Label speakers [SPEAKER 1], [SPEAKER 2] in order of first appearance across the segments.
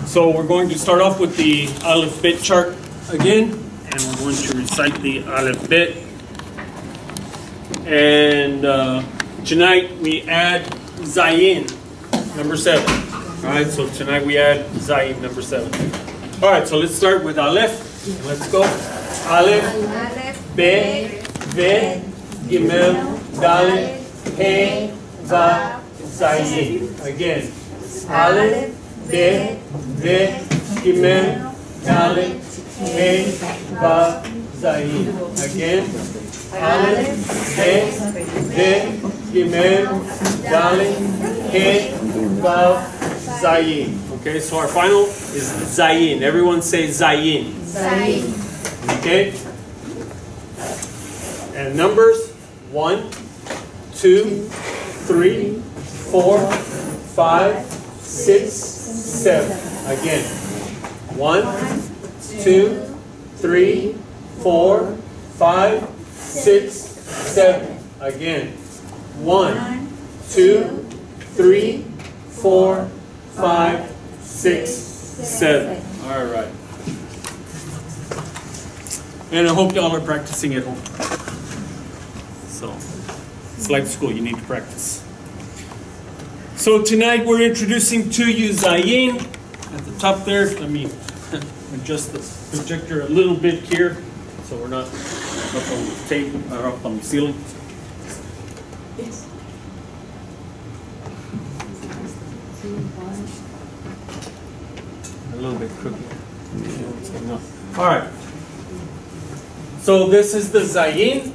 [SPEAKER 1] So we're going to start off with the Aleph Bet chart again, and we're going to recite the Aleph Bet. And tonight we add Zayin, number 7. All right, so tonight we add Zayin, number 7. All right, so let's start with Aleph. Let's go. Aleph, Bet, Vet, Gimel, Dalet, He, Vav, Zayin. Again. Aleph, Bet, Vet, Gimel, Dalet, He, Vav, Zayin. Again. Aleph, Bet, Vet, Gimel, Dalet, He, Vav, Zayin. Okay, so our final is Zayin. Everyone say Zayin.
[SPEAKER 2] Zayin.
[SPEAKER 1] Okay? And numbers 1, 2, 3, 4, 5, 6, 7. Again. 1, 2, 3, 4, 5, 6, 7. Again. 1, 2, 3, 4, 5, 6, 7. All right. And I hope y'all are practicing at home. So it's like school, you need to practice. So tonight we're introducing to you Zayin. At the top there, let me adjust the projector a little bit here so we're not up on the table or up on the ceiling. A little bit crooked. All right. So this is the Zayin.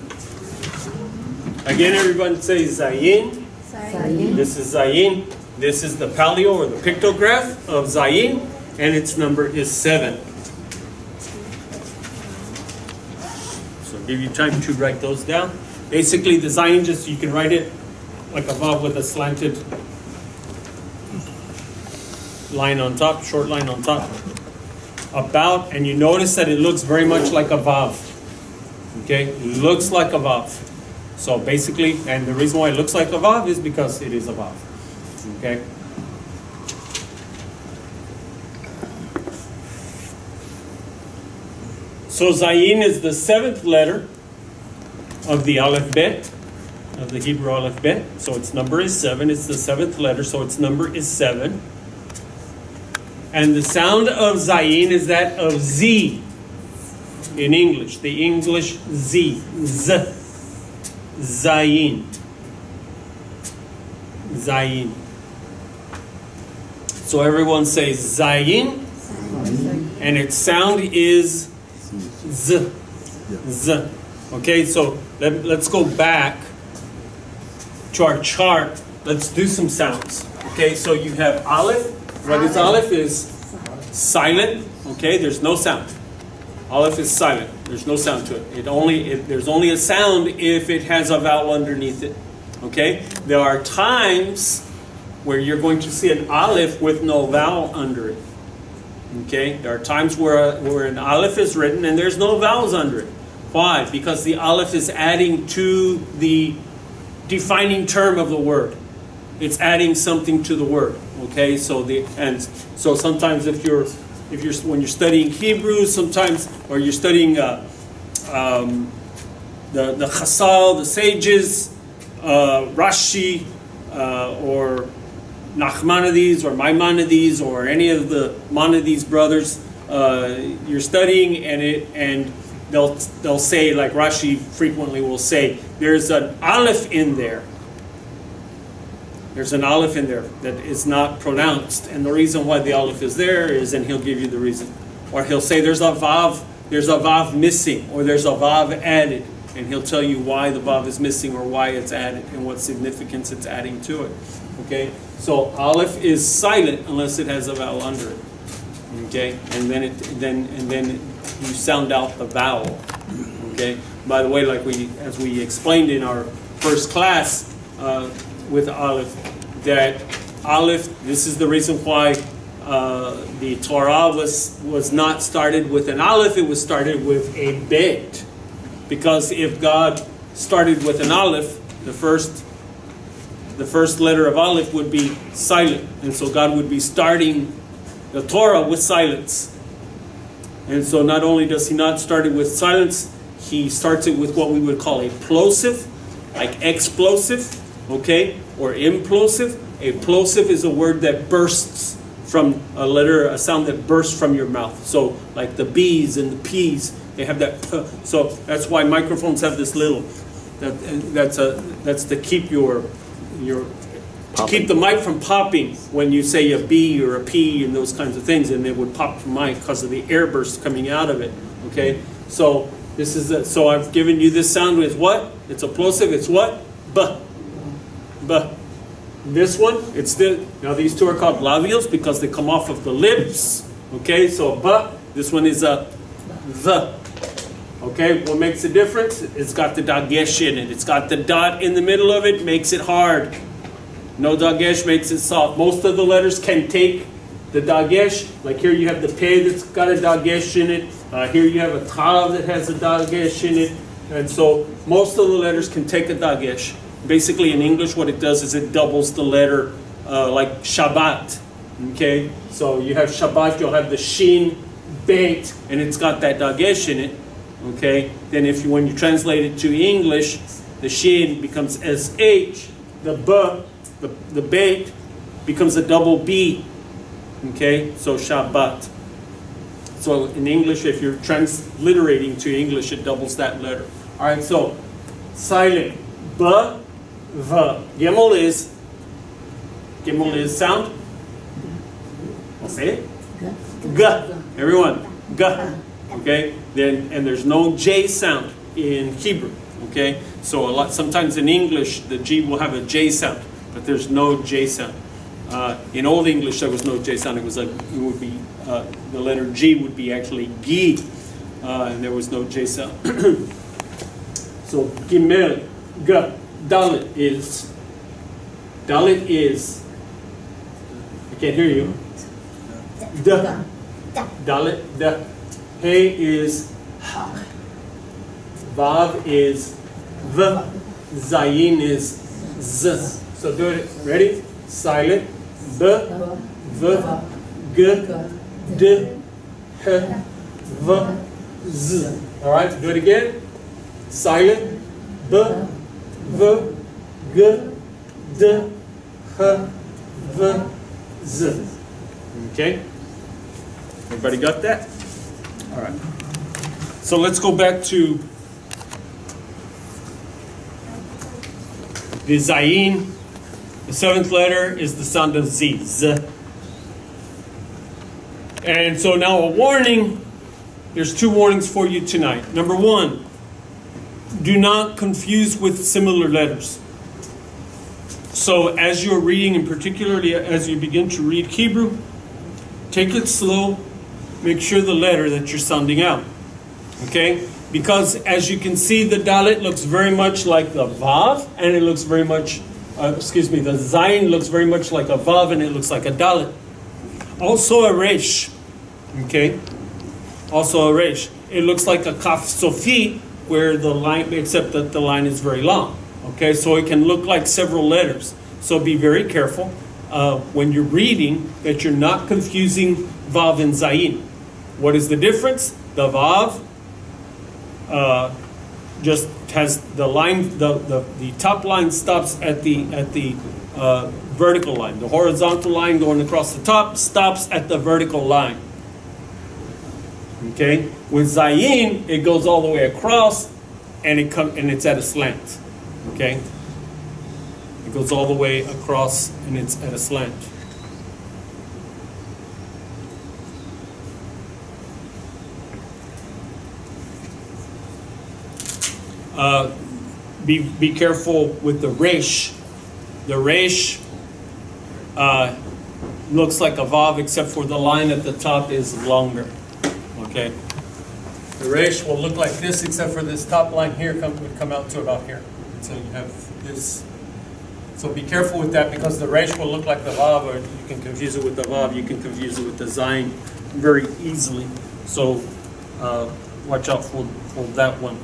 [SPEAKER 1] Again, everyone say Zayin.
[SPEAKER 2] Zayin.
[SPEAKER 1] This is Zayin. This is the paleo or the pictograph of Zayin, and its number is 7. So I'll give you time to write those down. Basically, the Zayin, just you can write it like a vav with a slanted line on top, short line on top. About, and you notice that it looks very much like a vav. Okay, it looks like a vav. So basically, and the reason why it looks like a vav is because it is a vav. Okay. So Zayin is the 7th letter of the Aleph Bet, of the Hebrew Aleph Bet. So its number is 7. It's the 7th letter, so its number is 7. And the sound of Zayin is that of Z in English. The English Z. Z. Zayin. Zayin. So everyone says Zayin. And its sound is Z. Z. Okay, so let's go back to our chart. Let's do some sounds. Okay, so you have Aleph. What is Aleph is silent. Okay, there's no sound. Aleph is silent. There's no sound to it. There's only a sound if it has a vowel underneath it. Okay? There are times where you're going to see an Aleph with no vowel under it. Okay? There are times where an Aleph is written and there's no vowels under it. Why? Because the Aleph is adding to the defining term of the word. It's adding something to the word. Okay? So sometimes when you're studying Hebrew, sometimes, or you're studying the Chasal, the sages, Rashi, or Nachmanides, or Maimonides, or any of the Maimonides brothers, you're studying, and they'll say, like Rashi frequently will say, there's an Aleph in there. There's an Aleph in there that is not pronounced. And the reason why the Aleph is there is, and he'll give you the reason. Or he'll say there's a Vav missing, or there's a Vav added. And he'll tell you why the Vav is missing or why it's added and what significance it's adding to it. Okay? So Aleph is silent unless it has a vowel under it. Okay? And then you sound out the vowel. Okay? By the way, as we explained in our first class, with Aleph, that Aleph, this is the reason why the Torah was not started with an Aleph, it was started with a Bet. Because if God started with an Aleph, the first letter of Aleph would be silent. And so God would be starting the Torah with silence. And so not only does he not start it with silence, he starts it with what we would call a plosive, like explosive, okay, or implosive. A plosive is a word that bursts from a letter, a sound that bursts from your mouth. So like the B's and the P's, they have that P. So that's why microphones have this little, that's to keep to keep the mic from popping when you say a B or a P and those kinds of things, and it would pop the mic because of the air burst coming out of it. Okay, so this is so I've given you this sound with what? It's a plosive. It's what? B. B. This one, it's the, now these two are called labials because they come off of the lips. Okay, so B. This one is a the. Okay, what makes the difference? It's got the dagesh in it. It's got the dot in the middle of it, makes it hard. No dagesh makes it soft. Most of the letters can take the dagesh. Like here you have the pe that's got a dagesh in it. Here you have a tav that has a dagesh in it. And so most of the letters can take a dagesh. Basically in English what it does is it doubles the letter like Shabbat. Okay, so you have Shabbat, you'll have the shin, beit, and it's got that dagesh in it. Okay, then if you, when you translate it to English, the shin becomes sh, the b, the beit becomes a double b. Okay, so Shabbat. So in English, if you're transliterating to English, it doubles that letter. All right, so silent b, v. Gimel is sound. I'll say it. G. Everyone, g. Okay, then and there's no J sound in Hebrew. Okay, so sometimes in English the G will have a J sound, but there's no J sound. In Old English there was no J sound. It would be the letter G would be actually G, and there was no J sound. So Gimel, G, Dalet is. I can't hear you. D, Dalet, D. Hey is ha. Vav is v. Zayin is z. So do it. Ready? Silent. B, v, g, d, h, v, z. All right. Do it again. Silent. B, v, g, d, h, v, z. Okay. Everybody got that? All right. So let's go back to the Zayin. The seventh letter is the sound of Z. Z. And so now a warning. There's two warnings for you tonight. Number one, do not confuse with similar letters. So as you're reading, and particularly as you begin to read Hebrew, take it slow. Make sure the letter that you're sounding out. Okay? Because as you can see, the Dalet looks very much like the Vav, and it looks very much, the Zayin looks very much like a Vav, and it looks like a Dalet. Also a Resh. Okay? Also a Resh. It looks like a Kaf Sofi, where the line, except that the line is very long. Okay? So it can look like several letters. So be very careful when you're reading that you're not confusing Vav and Zayin. What is the difference? The Vav just has the line, the top line stops at the vertical line. The horizontal line going across the top stops at the vertical line. Okay? With Zayin, it goes all the way across, and it's at a slant. Okay? It goes all the way across, and it's at a slant. Be careful with the resh. The resh looks like a vav, except for the line at the top is longer. Okay. The resh will look like this, except for this top line here would come out to about here. So you have this. So be careful with that, because the resh will look like the vav, or you can confuse it with the vav. You can confuse it with the zayin very easily. So watch out for that one.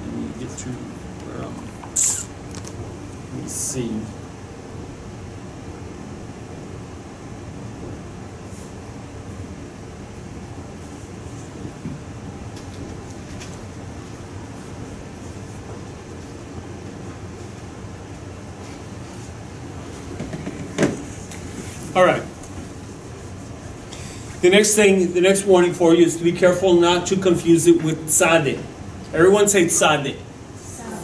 [SPEAKER 1] Let me get to where let me see. All right. The next warning for you is to be careful not to confuse it with tzadeh. Everyone say tzadeh.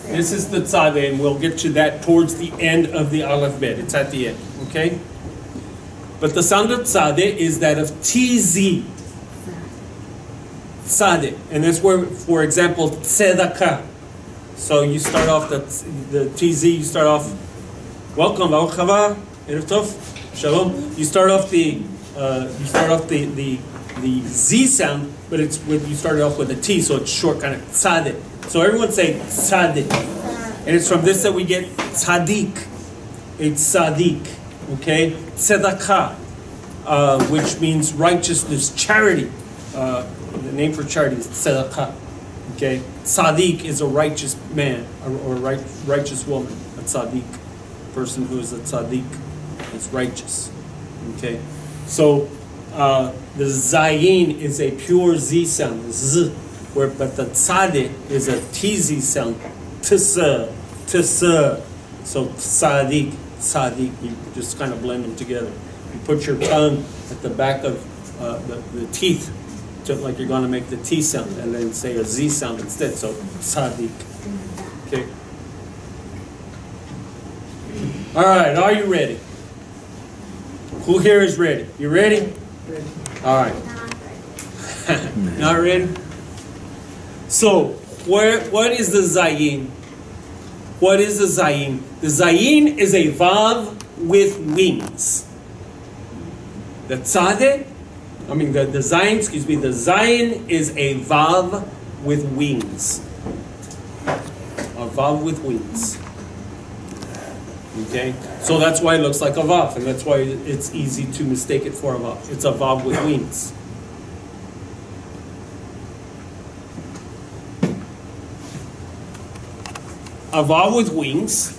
[SPEAKER 1] This is the tzadeh, and we'll get to that towards the end of the aleph bet. It's at the end, okay? But the sound of tzadeh is that of tz. Tzadeh. And that's where, for example, tzedakah. So you start off the tz, you start off, welcome, Chava, Erev Tov, Shalom. You start off the Z sound, but it's when you start off with a T, so it's short, kind of tzaddik. So everyone say tzaddik. And it's from this that we get tzaddik. It's tzaddik, okay? Tzedakah, which means righteousness, charity. The name for charity is tzedakah, okay? Tzaddik is a righteous man or righteous woman, a tzaddik. Person who is a tzaddik is righteous, okay? So the zayin is a pure z sound, z, but the tzaddik is a tz sound, ts. So tzaddik, you just kind of blend them together. You put your tongue at the back of the teeth, just like you're going to make the t sound, and then say a z sound instead. So tzaddik. Okay. All right. Are you ready? Who here is ready? You ready? Ready. All right. Not ready? So, what is the zayin? What is the zayin? The zayin is a vav with wings. The tzadeh, the zayin, excuse me, the zayin is a vav with wings. A vav with wings. Okay? So that's why it looks like a vav, and that's why it's easy to mistake it for a vav. It's a vav with wings. A vav with wings.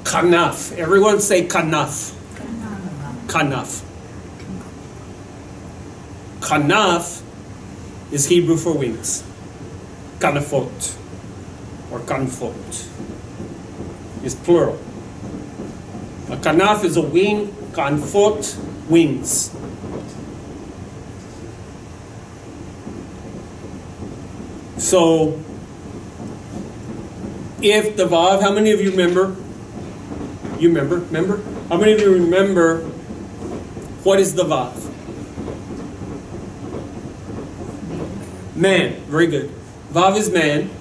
[SPEAKER 1] Kanaf. Everyone say kanaf. Kanaf. Kanaf is Hebrew for wings. Kanafot. Or kanfot. Is plural. A kanaf is a wing, kanfot, wings. So, if the vav, how many of you remember? You remember? How many of you remember what is the vav? Man, very good. Vav is man,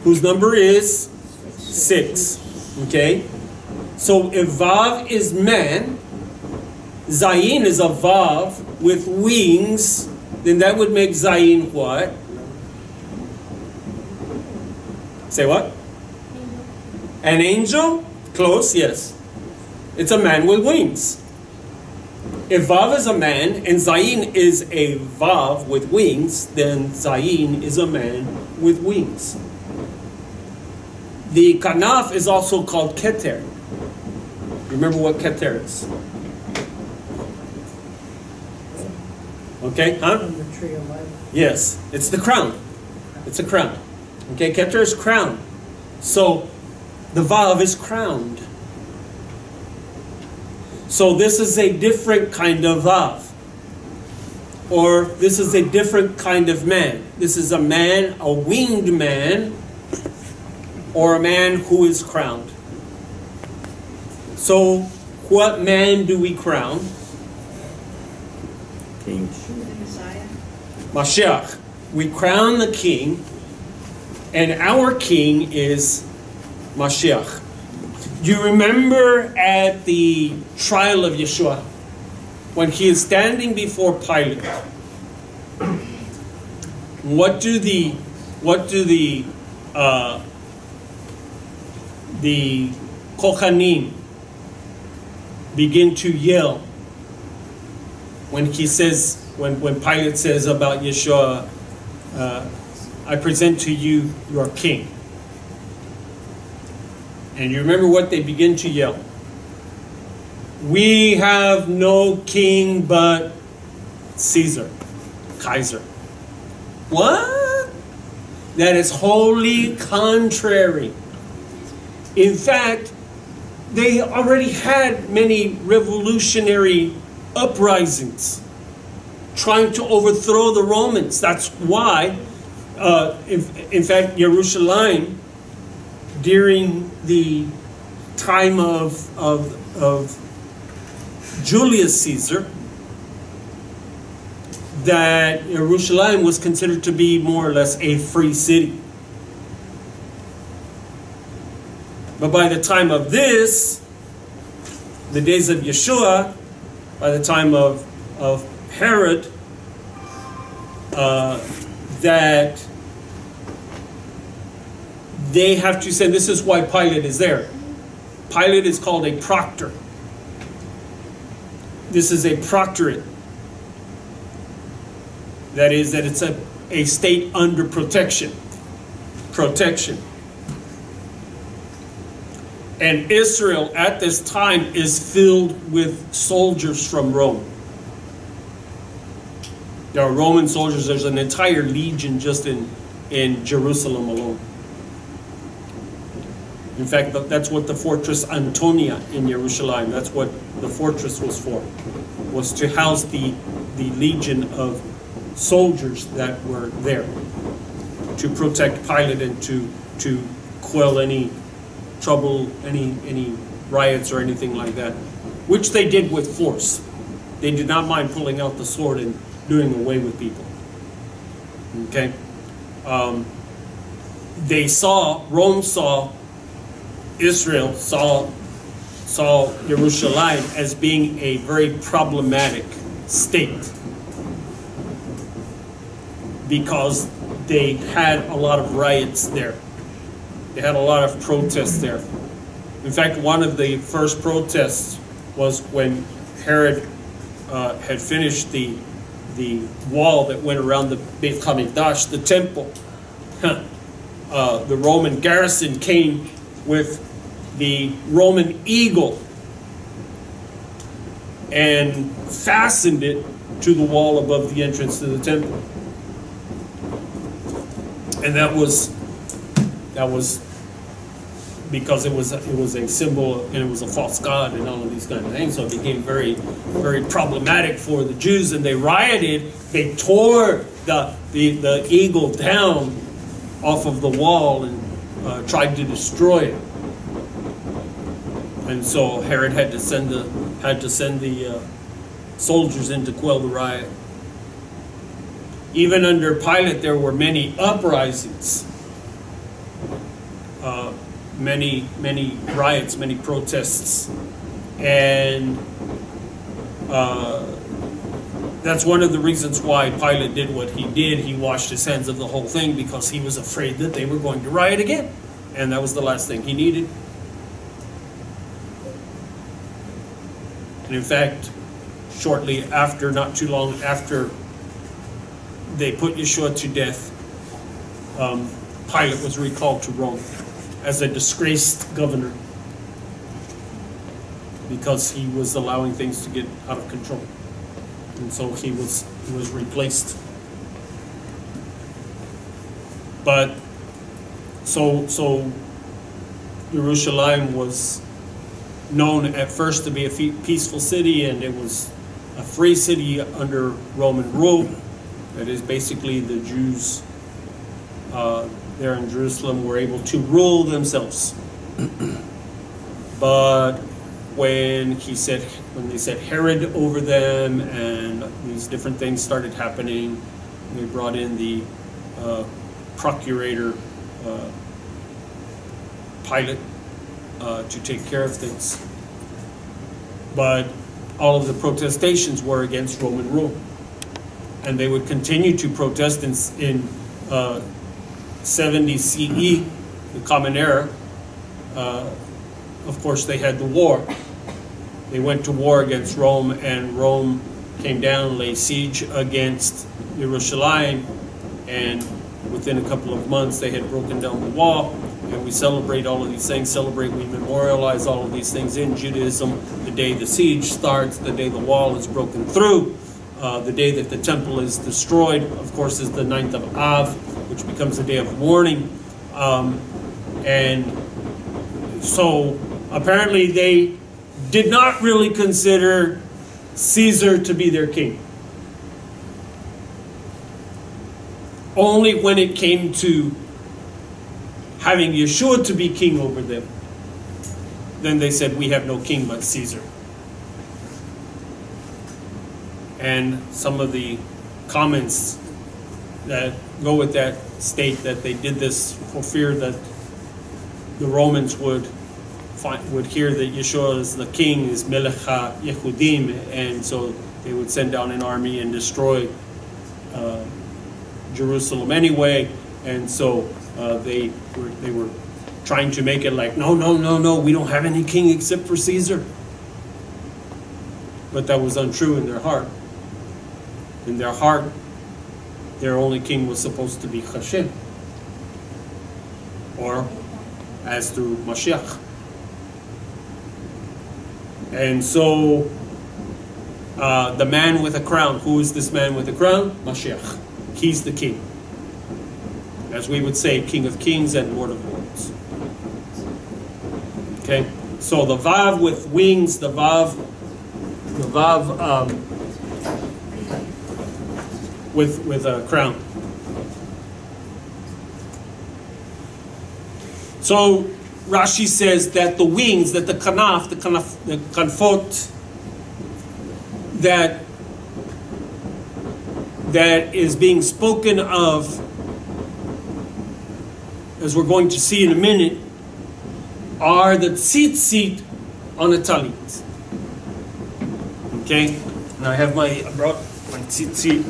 [SPEAKER 1] whose number is 6. Okay? So if vav is man, zayin is a vav with wings, then that would make zayin what? Say what? An angel? Close, yes. It's a man with wings. If vav is a man and zayin is a vav with wings, then zayin is a man with wings. The kanaf is also called keter. Remember what keter is? Okay, huh?
[SPEAKER 2] From the tree of life.
[SPEAKER 1] Yes, it's the crown. It's a crown. Okay, keter is crown. So the vav is crowned. So this is a different kind of vav. Or this is a different kind of man. This is a man, a winged man, or a man who is crowned. So what man do we crown?
[SPEAKER 3] King.
[SPEAKER 1] Mashiach. We crown the king, and our king is Mashiach. You remember at the trial of Yeshua, when he is standing before Pilate, what do the Kohanim begin to yell when he says, when Pilate says about Yeshua, I present to you your king? And you remember what they begin to yell? We have no king but Caesar, Kaiser. What? That is wholly contrary. In fact, they already had many revolutionary uprisings trying to overthrow the Romans. That's why, in fact, Jerusalem, during the time of Julius Caesar, that Jerusalem was considered to be more or less a free city. But by the time of this, the days of Yeshua, by the time of Herod, that they have to send, this is why Pilate is there. Pilate is called a proctor. This is a proctorate. That is, that it's a state under protection. Protection. And Israel at this time is filled with soldiers from Rome. There are Roman soldiers. There's an entire legion just in Jerusalem alone. In fact, that's what the fortress Antonia in Jerusalem, that's what the fortress was for, was to house the legion of soldiers that were there to protect Pilate and to quell any trouble, any riots or anything like that, which they did with force. They did not mind pulling out the sword and doing away with people. Okay? Rome saw Israel, saw Jerusalem as being a very problematic state because they had a lot of riots there. They had a lot of protests there. In fact, one of the first protests was when Herod had finished the wall that went around the Beit HaMikdash, the temple. The Roman garrison came with the Roman eagle and fastened it to the wall above the entrance to the temple. And that was because it was a symbol and it was a false god and all of these kind of things. So it became very, very problematic for the Jews, and they rioted. They tore the eagle down off of the wall and tried to destroy it. And so Herod had to send the soldiers in to quell the riot. Even under Pilate, there were many uprisings. Many riots, many protests, and that's one of the reasons why Pilate did what he did. He washed his hands of the whole thing because he was afraid that they were going to riot again, and that was the last thing he needed. And in fact, shortly after, not too long after they put Yeshua to death, Pilate was recalled to Rome as a disgraced governor because he was allowing things to get out of control. And so he was replaced. But so Jerusalem was known at first to be a peaceful city, and it was a free city under Roman rule. That is, basically the Jews there in Jerusalem were able to rule themselves. But when they said Herod over them and these different things started happening, they brought in the procurator Pilate to take care of things. But all of the protestations were against Roman rule, and they would continue to protest in 70 CE, the Common Era. Of course, they had the war. They went to war against Rome, and Rome came down, laid siege against Jerusalem, and within a couple of months they had broken down the wall. And we celebrate all of these things, we memorialize all of these things in Judaism. The day the siege starts, the day the wall is broken through, the day that the temple is destroyed, of course, is the 9th of Av, which becomes a day of mourning. And so apparently they did not really consider Caesar to be their king. Only when it came to having Yeshua to be king over them, then they said, we have no king but Caesar. And some of the comments that go with that state that they did this for fear that the Romans would hear that Yeshua is the king, is Melech HaYehudim, and so they would send down an army and destroy Jerusalem anyway. And so they were trying to make it like, no, we don't have any king except for Caesar. But that was untrue in their heart. In their heart, their only king was supposed to be Hashem, or as through Mashiach. And so the man with a crown, who is this man with a crown? Mashiach. He's the king. As we would say, King of Kings and Lord of Lords. Okay, so the Vav with wings, the Vav with a crown. So Rashi says that the wings, that the kanfot, that is being spoken of, as we're going to see in a minute, are the tzitzit on a talit. Okay, now I brought my tzitzit.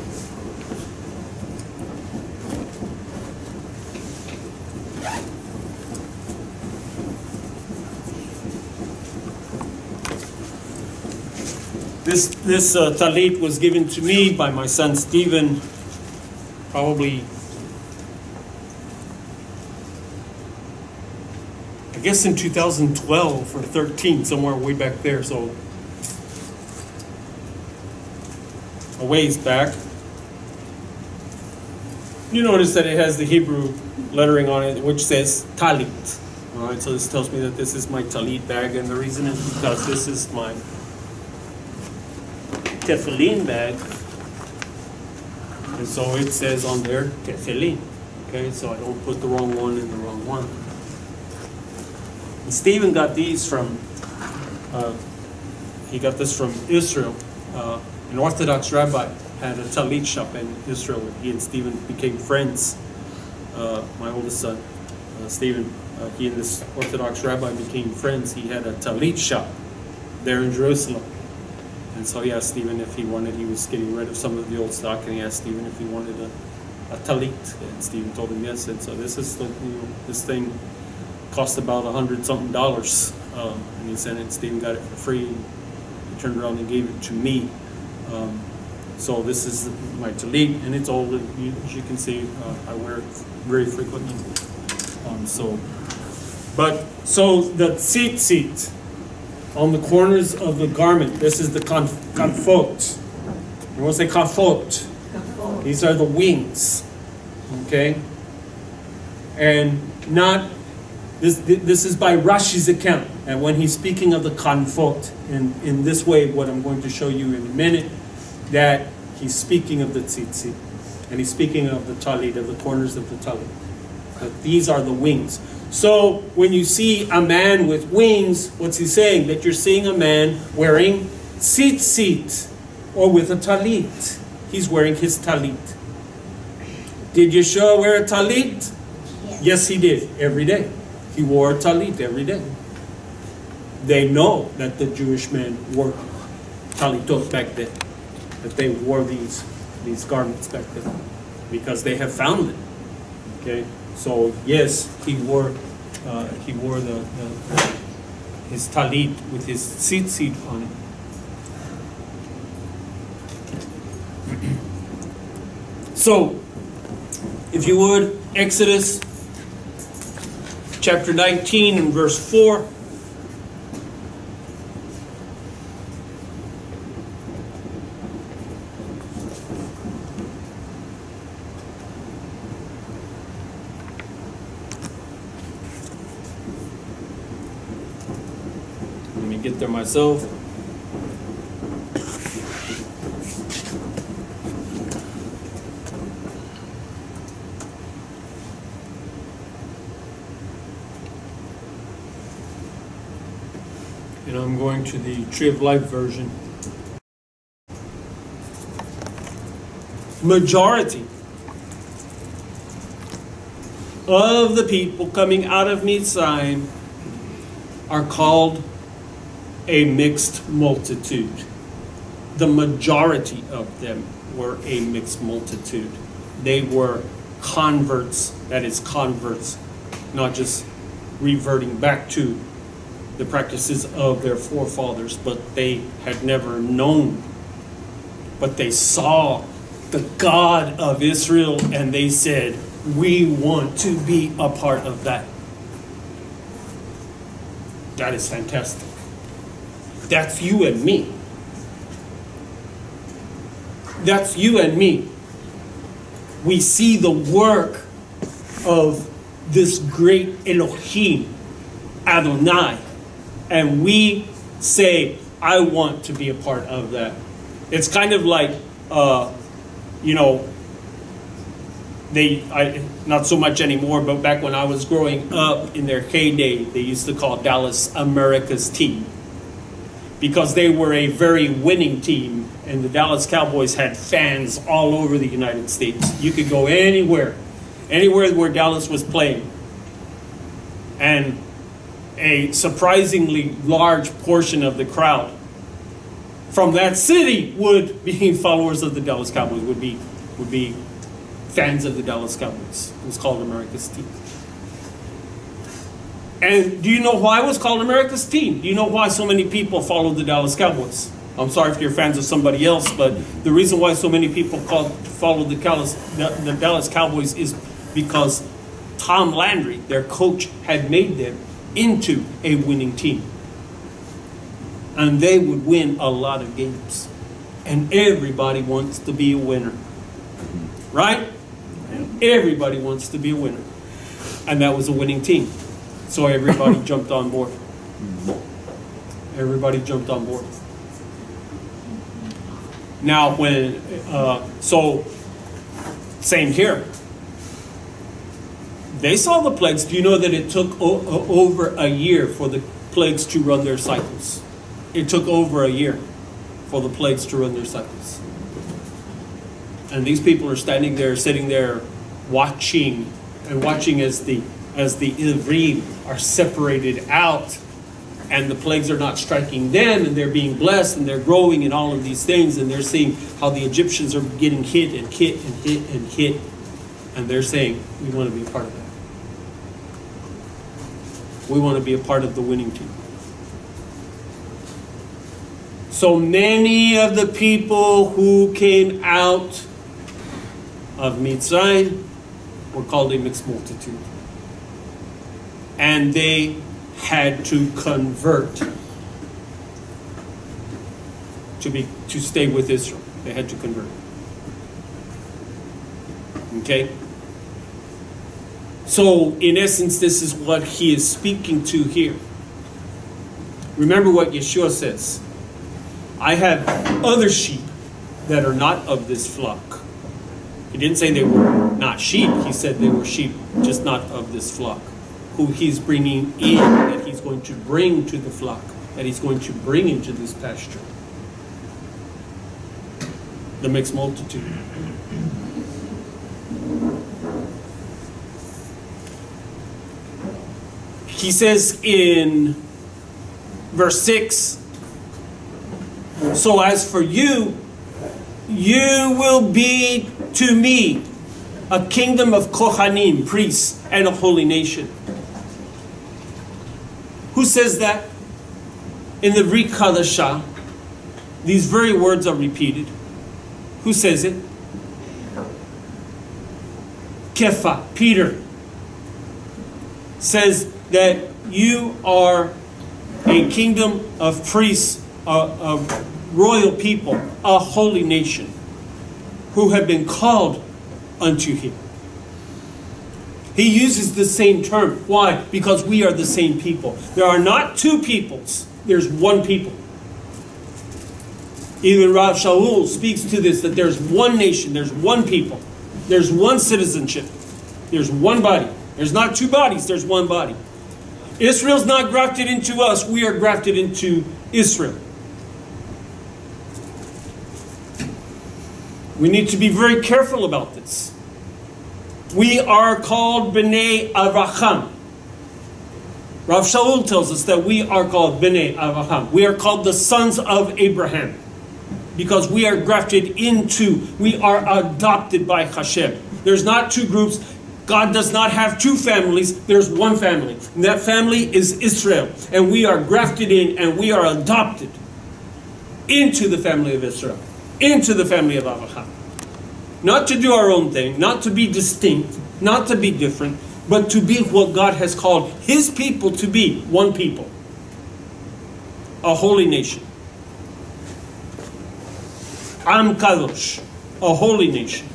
[SPEAKER 1] This talit was given to me by my son Stephen, probably, I guess in 2012 or 13, somewhere way back there, so a ways back. You notice that it has the Hebrew lettering on it, which says talit. All right, so this tells me that this is my talit bag, and the reason is because this is my tefillin bag, and so it says on there tefillin. Okay, so I don't put the wrong one in the wrong one. And Stephen got these from, he got this from Israel. An Orthodox rabbi had a talit shop in Israel. He and Stephen became friends. My oldest son, Stephen, he and this Orthodox rabbi became friends. He had a talit shop there in Jerusalem. And so he asked Stephen if he wanted, he was getting rid of some of the old stock, and he asked Stephen if he wanted a talit. And Stephen told him yes. And so this is, this thing cost about $100-something. And he sent it, Stephen got it for free. He turned around and gave it to me. So this is my talit, and it's old. As you can see, I wear it very frequently. So the tzitzit on the corners of the garment, this is the kanfot. You want to say kanfot? These are the wings. Okay? And not, this is by Rashi's account. And when he's speaking of the kanfot, in this way, what I'm going to show you in a minute, that he's speaking of the tzitzit. And he's speaking of the talit, of the corners of the talit. But these are the wings. So when you see a man with wings, what's he saying? That you're seeing a man wearing tzitzit, or with a talit. He's wearing his talit. Did Yeshua wear a talit? Yes, he did, every day. He wore a talit every day. They know that the Jewish men wore talitot back then, that they wore these garments back then, because they have found them. Okay, so yes, he wore his talit with his tzitzit on it. So, if you would, Exodus chapter 19 and verse 4. get there myself. And I'm going to the Tree of Life version. Majority of the people coming out of Zayin are called a mixed multitude. The majority of them were a mixed multitude. They were converts, that is converts, not just reverting back to the practices of their forefathers, but they had never known. But they saw the God of Israel and they said, we want to be a part of that. That is fantastic. That's you and me. That's you and me. We see the work of this great Elohim, Adonai, and we say, I want to be a part of that. It's kind of like, you know, not so much anymore, but back when I was growing up in their heyday, they used to call Dallas America's team because they were a very winning team, and the Dallas Cowboys had fans all over the United States. You could go anywhere where Dallas was playing, and a surprisingly large portion of the crowd from that city would be followers of the Dallas Cowboys, would be fans of the Dallas Cowboys. It was called America's team. And do you know why it was called America's team? Do you know why so many people followed the Dallas Cowboys? I'm sorry if you're fans of somebody else, but the reason why so many people followed the Dallas Cowboys is because Tom Landry, their coach, had made them into a winning team. And they would win a lot of games. And everybody wants to be a winner. Right? Everybody wants to be a winner. And that was a winning team. So everybody jumped on board. Everybody jumped on board. Now so same here. They saw the plagues. Do you know that it took over a year for the plagues to run their cycles? It took over a year for the plagues to run their cycles. And these people are standing there, sitting there, watching as the Ivrim are separated out, and the plagues are not striking them, and they're being blessed, and they're growing, and all of these things, and they're seeing how the Egyptians are getting hit and hit and hit and hit, and they're saying, we want to be a part of that. We want to be a part of the winning team. So many of the people who came out of Zayin were called a mixed multitude. And they had to convert to stay with Israel. They had to convert. Okay? So, in essence, this is what he is speaking to here. Remember what Yeshua says. I have other sheep that are not of this flock. He didn't say they were not sheep. He said they were sheep, just not of this flock. Who he's bringing in, that he's going to bring to the flock, that he's going to bring into this pasture. The mixed multitude. He says in verse 6, so as for you, you will be to me a kingdom of Kohanim, priests, and a holy nation. Who says that? In the Brit Hadashah, these very words are repeated. Who says it? Kepha, Peter, says that you are a kingdom of priests, of royal people, a holy nation, who have been called unto him. He uses the same term. Why? Because we are the same people. There are not two peoples. there's one people. Even Rav Shaul speaks to this, that there's one nation, there's one people, there's one citizenship, there's one body. There's not two bodies, there's one body. Israel's not grafted into us, we are grafted into Israel. We need to be very careful about this. We are called B'nai Avraham. Rav Shaul tells us that we are called B'nai Avraham. We are called the sons of Abraham. Because we are grafted into, we are adopted by Hashem. There's not two groups. God does not have two families. There's one family. And that family is Israel. And we are grafted in and we are adopted into the family of Israel. Into the family of Avraham. Not to do our own thing. Not to be distinct. Not to be different. But to be what God has called His people to be. One people. A holy nation. Am Kadosh, a holy nation.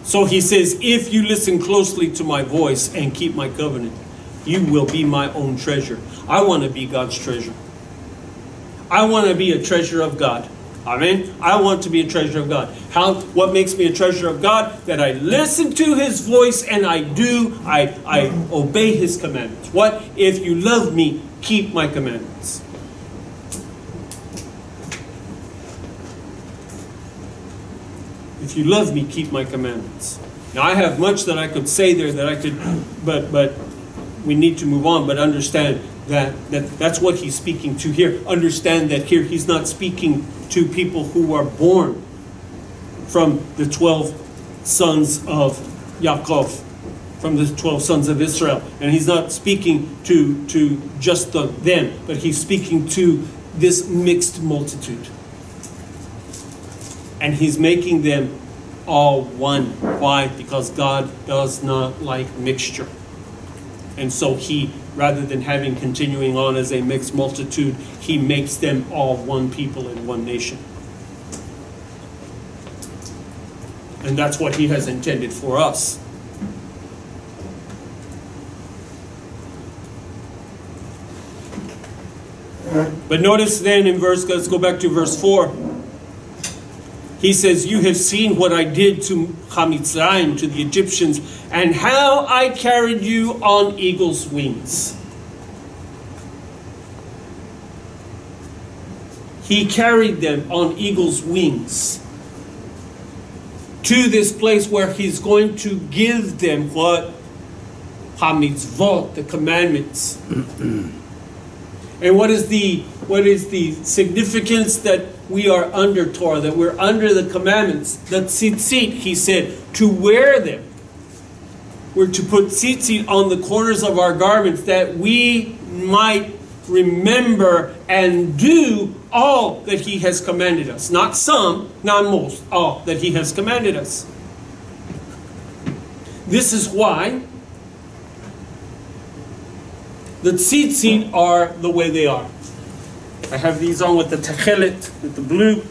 [SPEAKER 1] So he says, if you listen closely to my voice and keep my covenant, you will be my own treasure. I want to be God's treasure. I want to be a treasure of God. Amen. I want to be a treasure of God. What makes me a treasure of God? That I listen to His voice and I obey His commandments. What? If you love me, keep my commandments. If you love me, keep my commandments. Now I have much that I could say there that I could, but we need to move on. But understand that's what he's speaking to here. Understand that here he's not speaking to people who are born from the 12 sons of Yaakov, from the 12 sons of Israel. And he's not speaking to just them, but he's speaking to this mixed multitude. And he's making them all one. Why? Because God does not like mixture. And so he, rather than having continuing on as a mixed multitude, he makes them all one people and one nation. And that's what he has intended for us. But notice then in let's go back to verse 4. He says, you have seen what I did to Hamitzrayim, to the Egyptians, and how I carried you on eagle's wings. He carried them on eagle's wings to this place where he's going to give them what? Hamitzvot, the commandments. And what is the significance that we are under Torah, that we're under the commandments? The tzitzit, he said, to wear them. We're to put tzitzit on the corners of our garments that we might remember and do all that he has commanded us. Not some, not most, all that he has commanded us. This is why the tzitzit are the way they are. I have these on with the techelet, with the blue.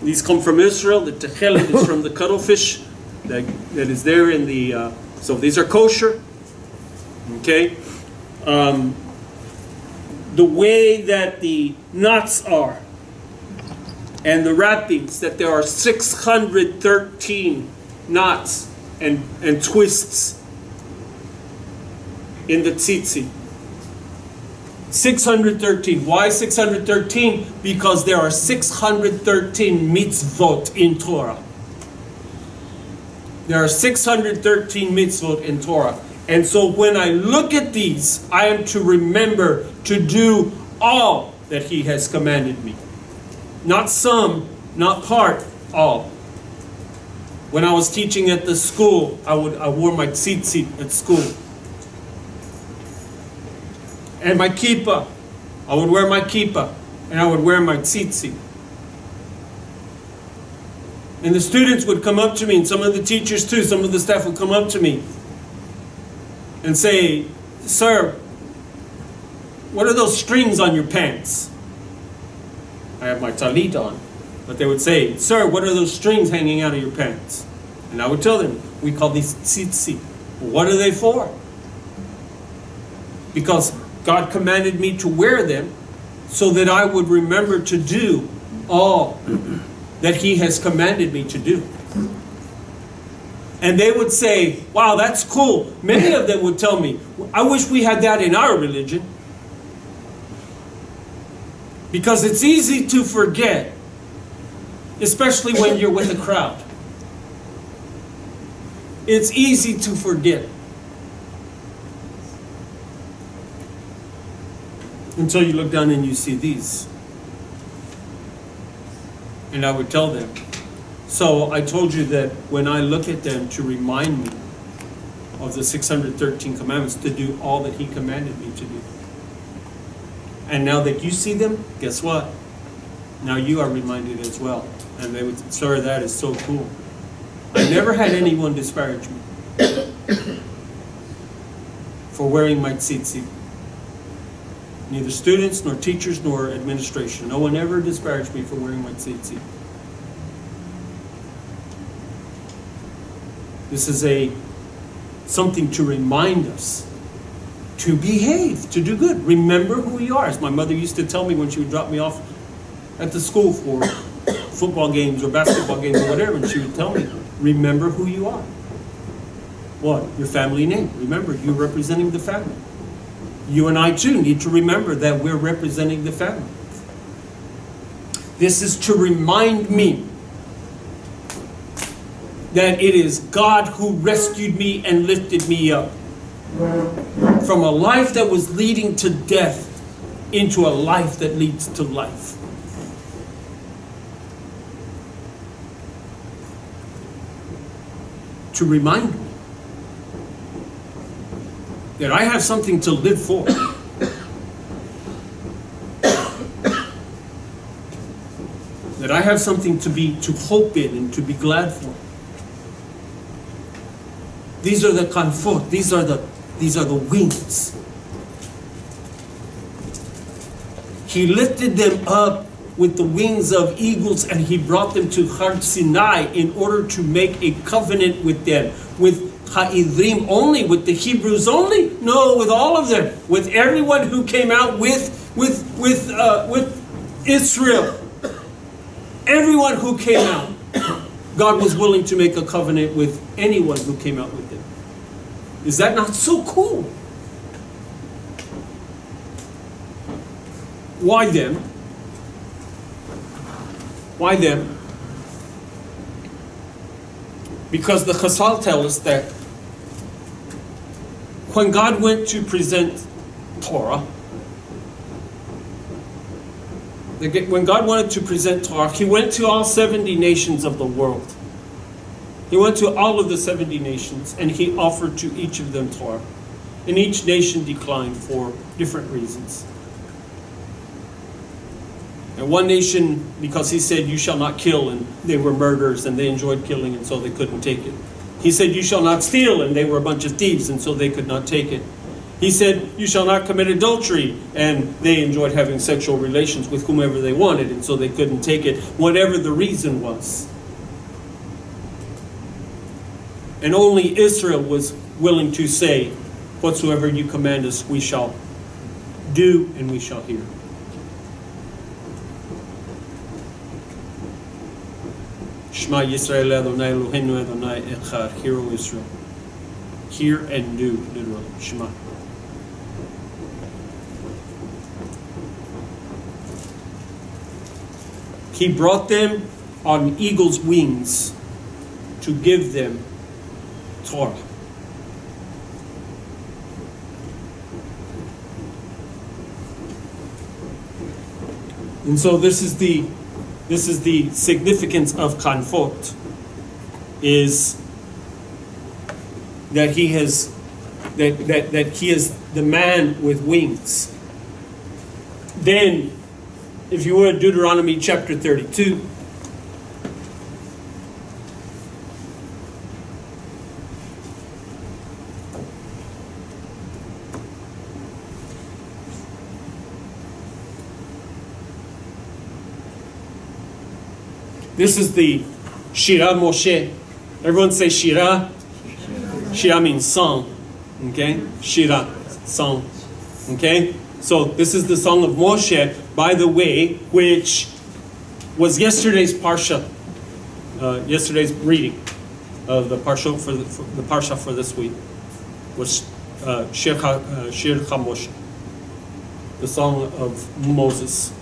[SPEAKER 1] These come from Israel. The techelet is from the cuttlefish that is there in the... so these are kosher. Okay? The way that the knots are and the wrappings, that there are 613 knots and twists in the tzitzit. 613. Why 613? Because there are 613 mitzvot in Torah. There are 613 mitzvot in Torah. And so when I look at these, I am to remember to do all that he has commanded me. Not some, not part, all. When I was teaching at the school, I wore my tzitzit at school. And my kippah. I would wear my kippah. And I would wear my tzitzit. And the students would come up to me, and some of the teachers too, some of the staff would come up to me and say, "Sir, what are those strings on your pants?" I have my talit on. But they would say, sir, what are those strings hanging out of your pants? And I would tell them, we call these tzitzi. What are they for? Because God commanded me to wear them so that I would remember to do all that He has commanded me to do. And they would say, wow, that's cool. Many of them would tell me, I wish we had that in our religion. Because it's easy to forget, especially when you're with a crowd. It's easy to forget. Until you look down and you see these. And I would tell them. So I told you that when I look at them to remind me of the 613 commandments, to do all that He commanded me to do. And now that you see them, guess what? Now you are reminded as well. And they would, sir, that is so cool. I never had anyone disparage me for wearing my tzitzit. Neither students, nor teachers, nor administration. No one ever disparaged me for wearing my tzitzit. This is something to remind us to behave, to do good. Remember who you are. As my mother used to tell me when she would drop me off at the school for football games or basketball games or whatever, and she would tell me, remember who you are. What? Your family name. Remember, you're representing the family. You and I too need to remember that we're representing the family. This is to remind me that it is God who rescued me and lifted me up from a life that was leading to death into a life that leads to life. To remind me that I have something to live for. That I have something to hope in and to be glad for. These are the kanfot, these are the wings. He lifted them up with the wings of eagles, and He brought them to Har Sinai in order to make a covenant with them. With Ha'idrim only, with the Hebrews only? No, with all of them. With everyone who came out with Israel. Everyone who came out. God was willing to make a covenant with anyone who came out with them. Is that not so cool? Why them? Why them? Because the Chazal tell us that when God went to present Torah, when God wanted to present Torah, He went to all 70 nations of the world. He went to all of the 70 nations, and He offered to each of them Torah. And each nation declined for different reasons. And one nation, because He said, you shall not kill, and they were murderers, and they enjoyed killing, and so they couldn't take it. He said, you shall not steal, and they were a bunch of thieves, and so they could not take it. He said, you shall not commit adultery, and they enjoyed having sexual relations with whomever they wanted, and so they couldn't take it, whatever the reason was. And only Israel was willing to say, whatsoever you command us, we shall do, and we shall hear. Shema Yisrael Adonai Eloheinu Adonai Echad. Hear, O Israel. Hear and do, literally. Shema. He brought them on eagle's wings to give them Torah. And so this is the significance of kanfot, is that he has that he is the man with wings. Then, if you would, Deuteronomy chapter 32. This is the Shirah Moshe. Everyone say Shirah. Shirah means song. Okay? Shirah, song. Okay? So this is the song of Moshe, by the way, which was yesterday's parsha, yesterday's reading of the parsha for this week was Shir HaMoshe, the song of Moses.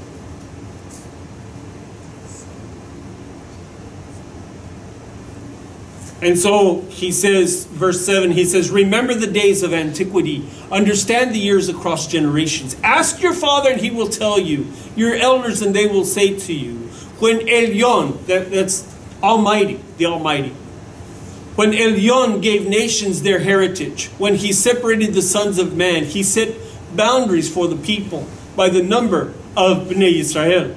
[SPEAKER 1] And so he says, verse 7, he says, remember the days of antiquity. Understand the years across generations. Ask your father and he will tell you. Your elders and they will say to you. When Elyon, that's Almighty, the Almighty. When Elyon gave nations their heritage. When he separated the sons of man. He set boundaries for the people by the number of Bnei Israel.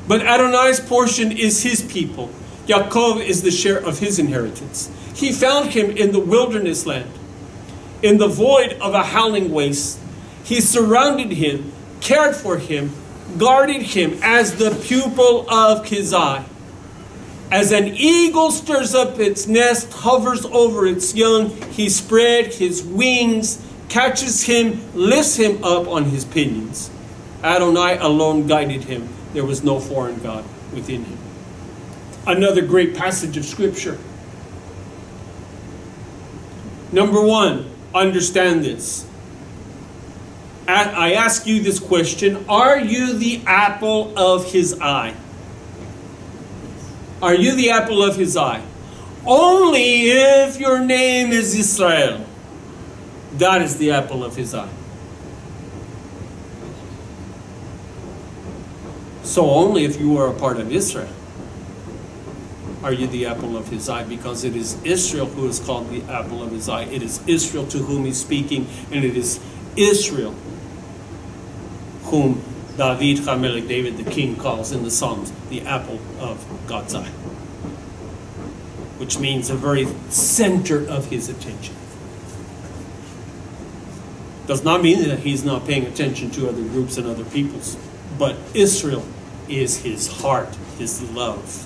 [SPEAKER 1] But Adonai's portion is his people. Yaakov is the share of his inheritance. He found him in the wilderness land, in the void of a howling waste. He surrounded him, cared for him, guarded him as the pupil of his eye. As an eagle stirs up its nest, hovers over its young, he spread his wings, catches him, lifts him up on his pinions. Adonai alone guided him. There was no foreign god within him. Another great passage of Scripture. Number one, understand this. I ask you this question. Are you the apple of his eye? Are you the apple of his eye? Only if your name is Israel. That is the apple of his eye. So only if you are a part of Israel are you the apple of his eye, because it is Israel who is called the apple of his eye. It is Israel to whom he's speaking, and it is Israel whom David HaMelech, David the king, calls in the Psalms the apple of God's eye, which means the very center of his attention. Does not mean that he's not paying attention to other groups and other peoples, but Israel is his heart, his love.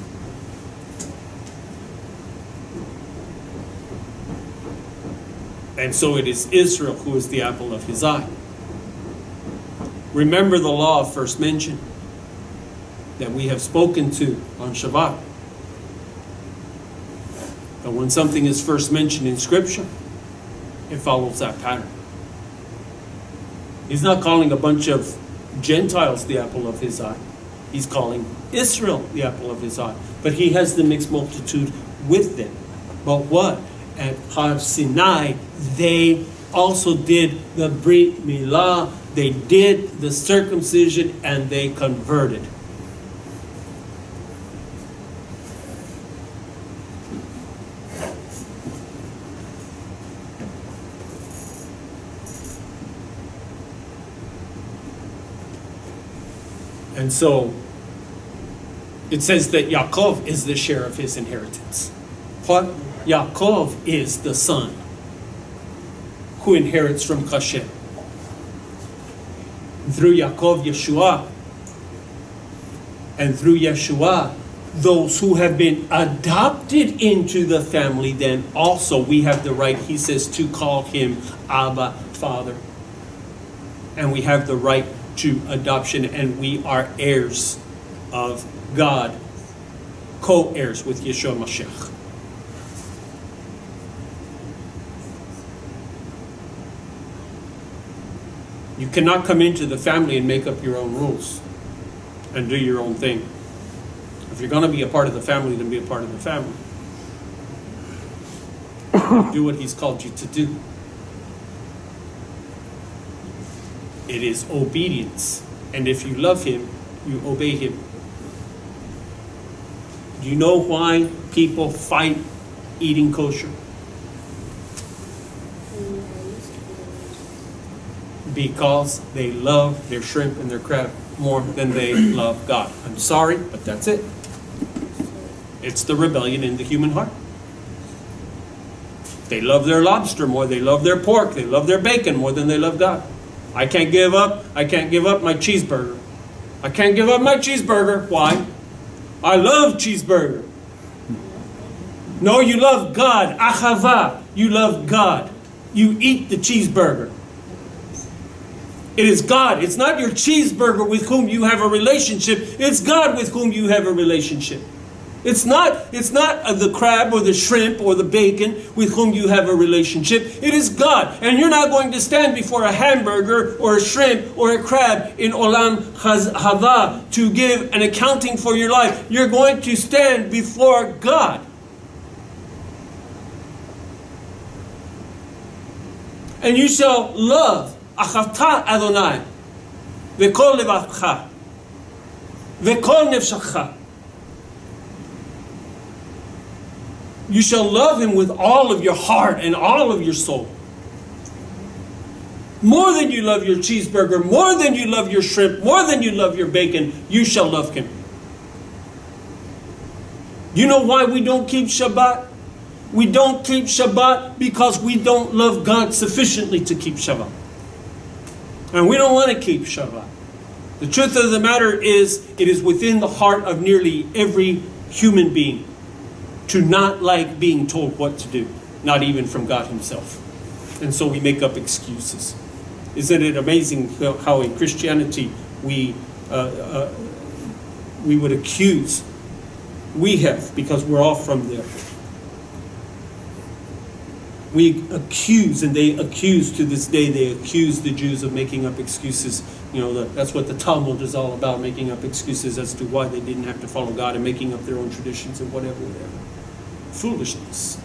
[SPEAKER 1] And so it is Israel who is the apple of his eye. Remember the law of first mention that we have spoken to on Shabbat. But when something is first mentioned in Scripture, it follows that pattern. He's not calling a bunch of Gentiles the apple of his eye. He's calling Israel the apple of his eye. But he has the mixed multitude with them. But what? At Har Sinai, they also did the Brit Milah. They did the circumcision and they converted. And so it says that Yaakov is the share of his inheritance. What? Yaakov is the son who inherits from Kashem. Through Yaakov, Yeshua. And through Yeshua, those who have been adopted into the family, then also we have the right, he says, to call him Abba, Father. And we have the right to adoption, and we are heirs of God, co-heirs with Yeshua Mashiach. You cannot come into the family and make up your own rules and do your own thing. If you're going to be a part of the family, then be a part of the family. Do what he's called you to do. It is obedience. And if you love him, you obey him. Do you know why people fight eating kosher? Because they love their shrimp and their crab more than they love God. I'm sorry, but that's it. It's the rebellion in the human heart. They love their lobster more, they love their pork, they love their bacon more than they love God. I can't give up my cheeseburger. I can't give up my cheeseburger. Why? I love cheeseburger. No, you love God. Ahava. You love God. You eat the cheeseburger. It is God. It's not your cheeseburger with whom you have a relationship. It's God with whom you have a relationship. It's not the crab or the shrimp or the bacon with whom you have a relationship. It is God. And you're not going to stand before a hamburger or a shrimp or a crab in Olam Haba to give an accounting for your life. You're going to stand before God. And you shall love Achavta Adonai V'kol levavcha V'kol nefshacha. You shall love him with all of your heart and all of your soul. More than you love your cheeseburger, more than you love your shrimp, more than you love your bacon, you shall love him. You know why we don't keep Shabbat? We don't keep Shabbat because we don't love God sufficiently to keep Shabbat. And we don't want to keep Shabbat. The truth of the matter is, it is within the heart of nearly every human being to not like being told what to do, not even from God himself. And so we make up excuses. Isn't it amazing how in Christianity we would accuse, we have, because we're all from there. We accuse, and they accuse to this day, they accuse the Jews of making up excuses. You know, that's what the Talmud is all about, making up excuses as to why they didn't have to follow God and making up their own traditions and whatever. Foolishness.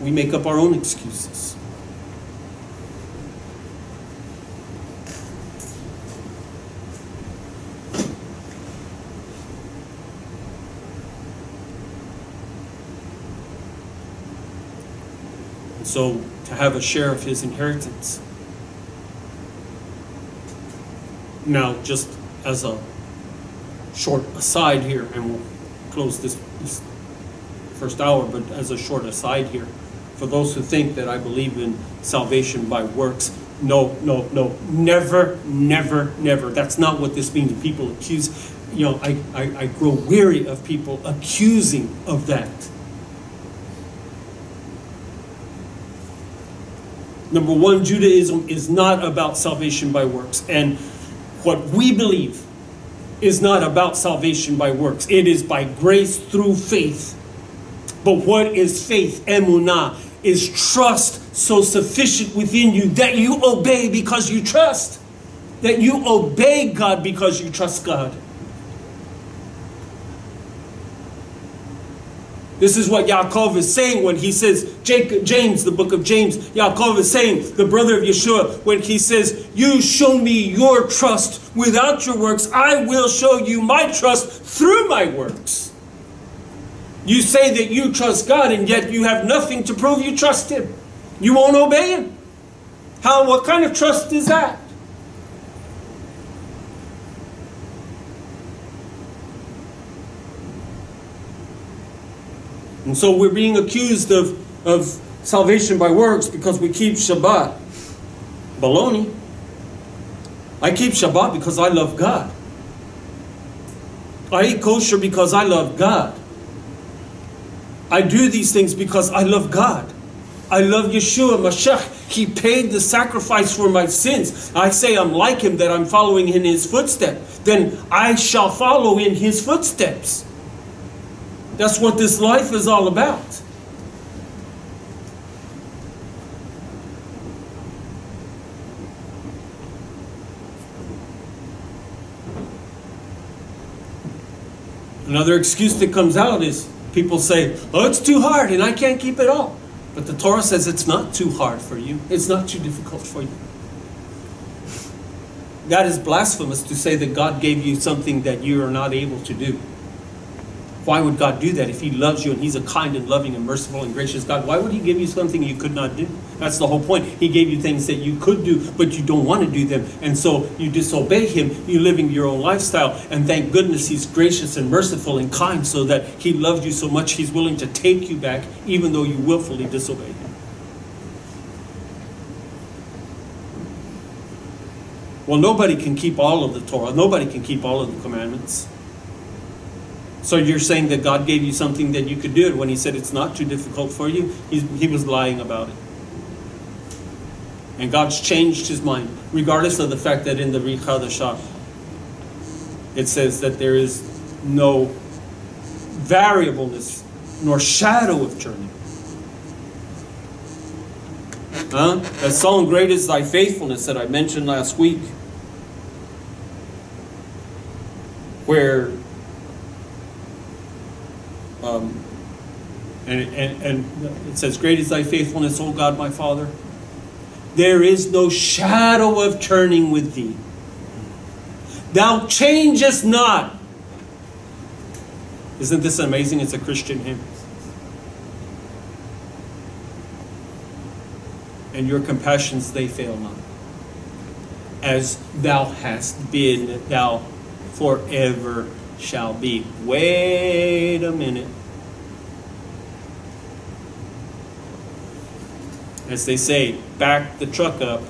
[SPEAKER 1] We make up our own excuses. And so, to have a share of his inheritance. Now, just as a short aside here, and we'll close this first hour, but as a short aside here, for those who think that I believe in salvation by works, no, never, never, never. That's not what this means. People accuse, you know, I grow weary of people accusing of that. Number one, Judaism is not about salvation by works. And what we believe is not about salvation by works. It is by grace through faith. But what is faith? Emunah is trust so sufficient within you that you obey because you trust. That you obey God because you trust God. This is what Yaakov is saying when he says, James, the book of James, Yaakov is saying, the brother of Yeshua, when he says, you show me your trust without your works, I will show you my trust through my works. You say that you trust God, and yet you have nothing to prove you trust him. You won't obey him. What kind of trust is that? And so we're being accused of salvation by works because we keep Shabbat. Baloney. I keep Shabbat because I love God. I eat kosher because I love God. I do these things because I love God. I love Yeshua, Mashiach. He paid the sacrifice for my sins. I say I'm like him, that I'm following in his footsteps. Then I shall follow in his footsteps. That's what this life is all about. Another excuse that comes out is people say, oh, it's too hard and I can't keep it all. But the Torah says it's not too hard for you. It's not too difficult for you. That is blasphemous to say that God gave you something that you are not able to do. Why would God do that? If he loves you and he's a kind and loving and merciful and gracious God, why would he give you something you could not do? That's the whole point. He gave you things that you could do, but you don't want to do them. And so you disobey him. You're living your own lifestyle. And thank goodness he's gracious and merciful and kind, so that he loved you so much he's willing to take you back even though you willfully disobey him. Well, nobody can keep all of the Torah. Nobody can keep all of the commandments. So you're saying that God gave you something that you could do it when he said it's not too difficult for you? He was lying about it. And God's changed his mind, regardless of the fact that in the Brit Chadashah it says that there is no variableness nor shadow of turning. That song, Great is Thy Faithfulness, that I mentioned last week, where and it says, Great is Thy faithfulness, O God my Father. There is no shadow of turning with Thee. Thou changest not. Isn't this amazing? It's a Christian hymn. And your compassions, they fail not. As thou hast been, thou forever shall be. Wait a minute. As they say, back the truck up.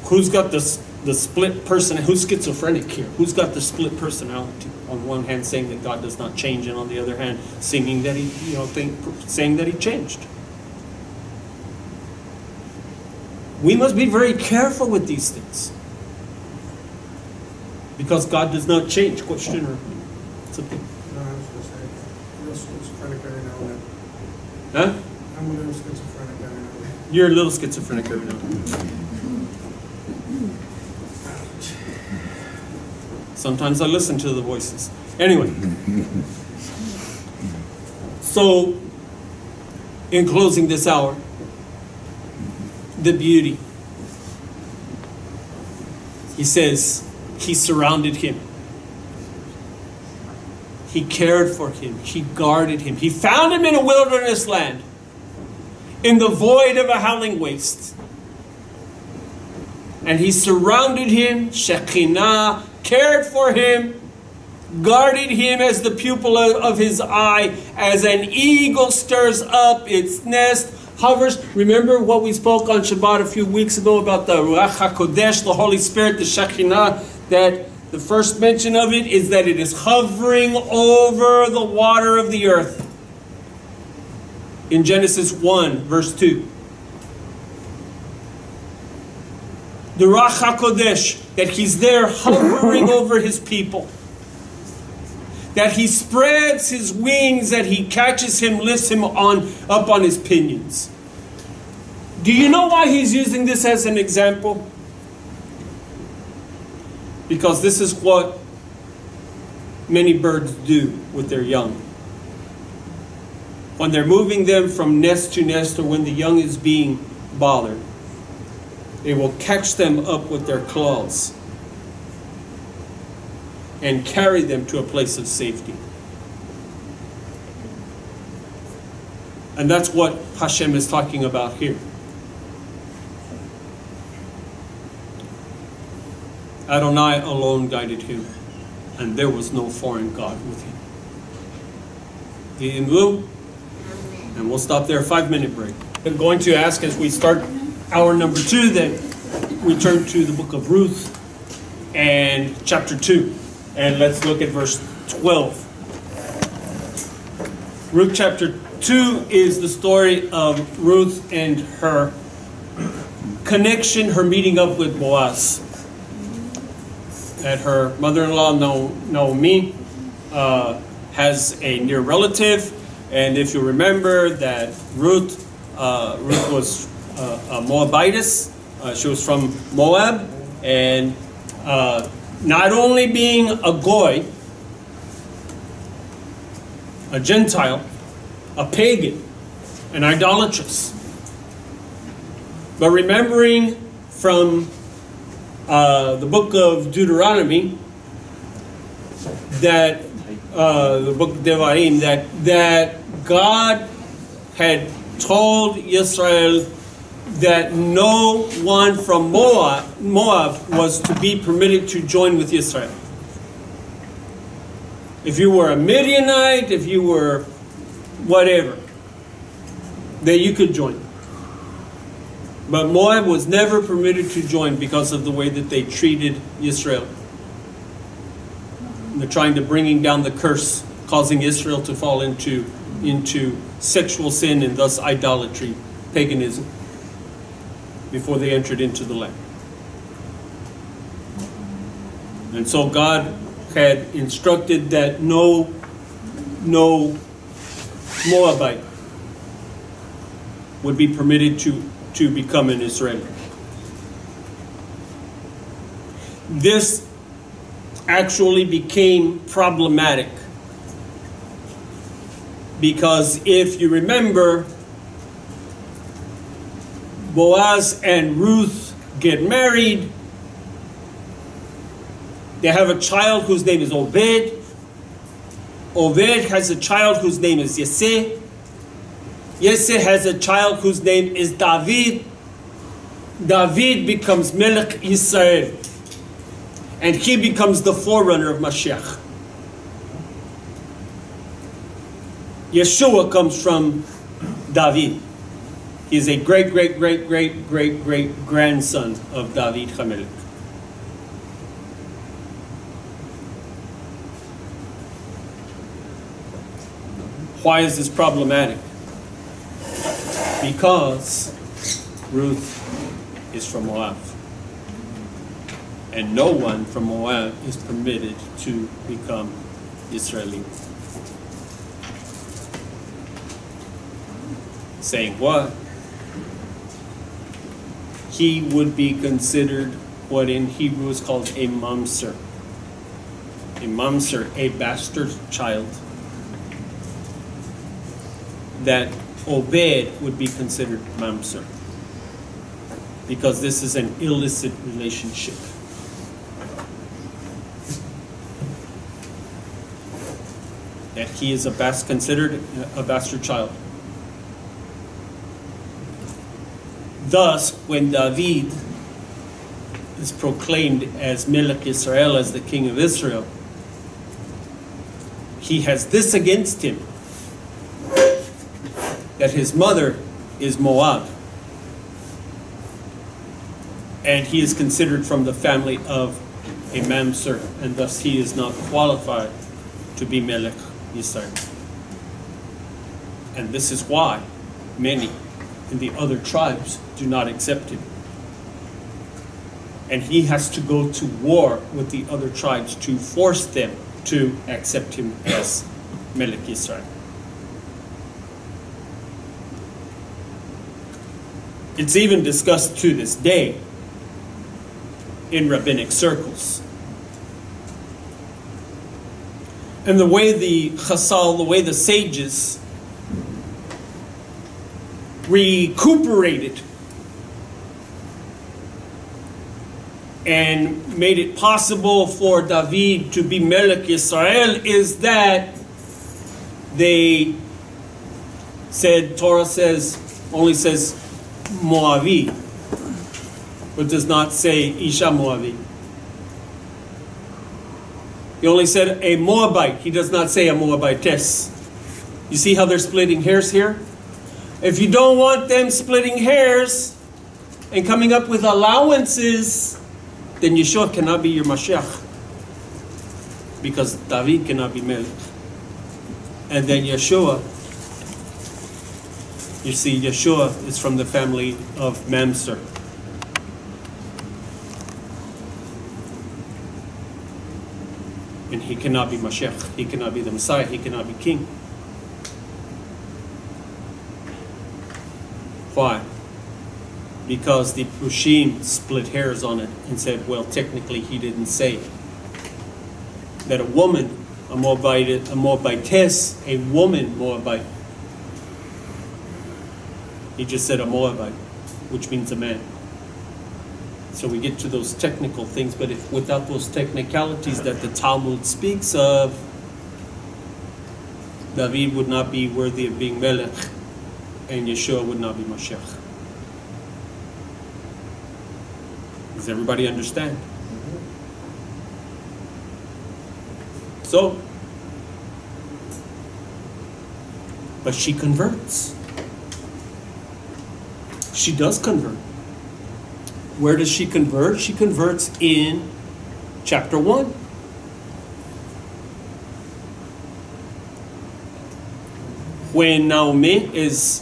[SPEAKER 1] Who's got the split person? Who's schizophrenic here? Who's got the split personality? On one hand, saying that God does not change, and on the other hand, singing that he, saying that he changed. We must be very careful with these things, because God does not change. Question or something?
[SPEAKER 2] No, I was going to say, I'm a little schizophrenic every now and then.
[SPEAKER 1] Huh?
[SPEAKER 2] I'm a little schizophrenic every now and then.
[SPEAKER 1] You're a little schizophrenic every now and then. Sometimes I listen to the voices. Anyway. So, in closing this hour, the beauty. He says, he surrounded him. He cared for him. He guarded him. He found him in a wilderness land, in the void of a howling waste. And he surrounded him, Shekinah, cared for him, guarded him as the pupil of his eye, as an eagle stirs up its nest, hovers. Remember what we spoke on Shabbat a few weeks ago about the Ruach HaKodesh, the Holy Spirit, the Shekinah, that the first mention of it is that it is hovering over the water of the earth. In Genesis 1, verse 2. The Ruach HaKodesh, that he's there hovering over his people. That he spreads his wings, that he catches him, lifts him up on his pinions. Do you know why he's using this as an example? Because this is what many birds do with their young. When they're moving them from nest to nest, or when the young is being bothered, they will catch them up with their claws and carry them to a place of safety. And that's what Hashem is talking about here. Adonai alone guided him, and there was no foreign god with him. And we'll stop there. 5-minute break. I'm going to ask, as we start hour number 2, that we turn to the book of Ruth and chapter 2. And let's look at verse 12. Ruth chapter 2 is the story of Ruth and her connection, her meeting up with Boaz. That her mother-in-law, Naomi, has a near relative. And if you remember that Ruth was a Moabitess. She was from Moab. And not only being a goy, a Gentile, a pagan, an idolatress, but remembering from the book of Deuteronomy, that the book of Devarim, that God had told Israel that no one from Moab was to be permitted to join with Israel. If you were a Midianite, if you were whatever, that you could join. But Moab was never permitted to join because of the way that they treated Israel. And they're trying to bring down the curse, causing Israel to fall into sexual sin and thus idolatry, paganism, before they entered into the land. And so God had instructed that no Moabite would be permitted to become an Israeli. This actually became problematic because if you remember, Boaz and Ruth get married. They have a child whose name is Obed. Obed has a child whose name is Yeseh. Yeseh has a child whose name is David. David becomes Melech Israel. And he becomes the forerunner of Mashiach. Yeshua comes from David. He is a great grandson of David HaMelech. Why is this problematic? Because Ruth is from Moab. And no one from Moab is permitted to become Israeli. Saying what? He would be considered what in Hebrew is called a mamzer. A mamzer, a bastard child. That Obed would be considered mamzer. Because this is an illicit relationship. That he is considered a bastard child. Thus, when David is proclaimed as Melech Israel, as the king of Israel, he has this against him, that his mother is Moab. And he is considered from the family of a mamzer, and thus he is not qualified to be Melech Israel. And this is why many in the other tribes do not accept him. And he has to go to war with the other tribes to force them to accept him as Melech Israel. It's even discussed to this day in rabbinic circles. And the way the Chazal, the way the sages recuperated and made it possible for David to be Melech Israel is that they said, Torah only says Moavi, but does not say Isha Moavi. He only said a Moabite. He does not say a Moabitess. You see how they're splitting hairs here? If you don't want them splitting hairs and coming up with allowances, then Yeshua cannot be your Mashiach. Because David cannot be Melech. And then Yeshua, you see, Yeshua is from the family of Mamzer. And he cannot be Mashiach. He cannot be the Messiah. He cannot be king. Why? Because the Pushim split hairs on it and said, well, technically he didn't say that a woman, a Moabitess, a woman Moabite. He just said a Moabite, which means a man. So we get to those technical things, but if without those technicalities that the Talmud speaks of, David would not be worthy of being Melech, and Yeshua would not be Mashiach. Does everybody understand? So, but she converts. She does convert. Where does she convert? She converts in chapter 1. When Naomi is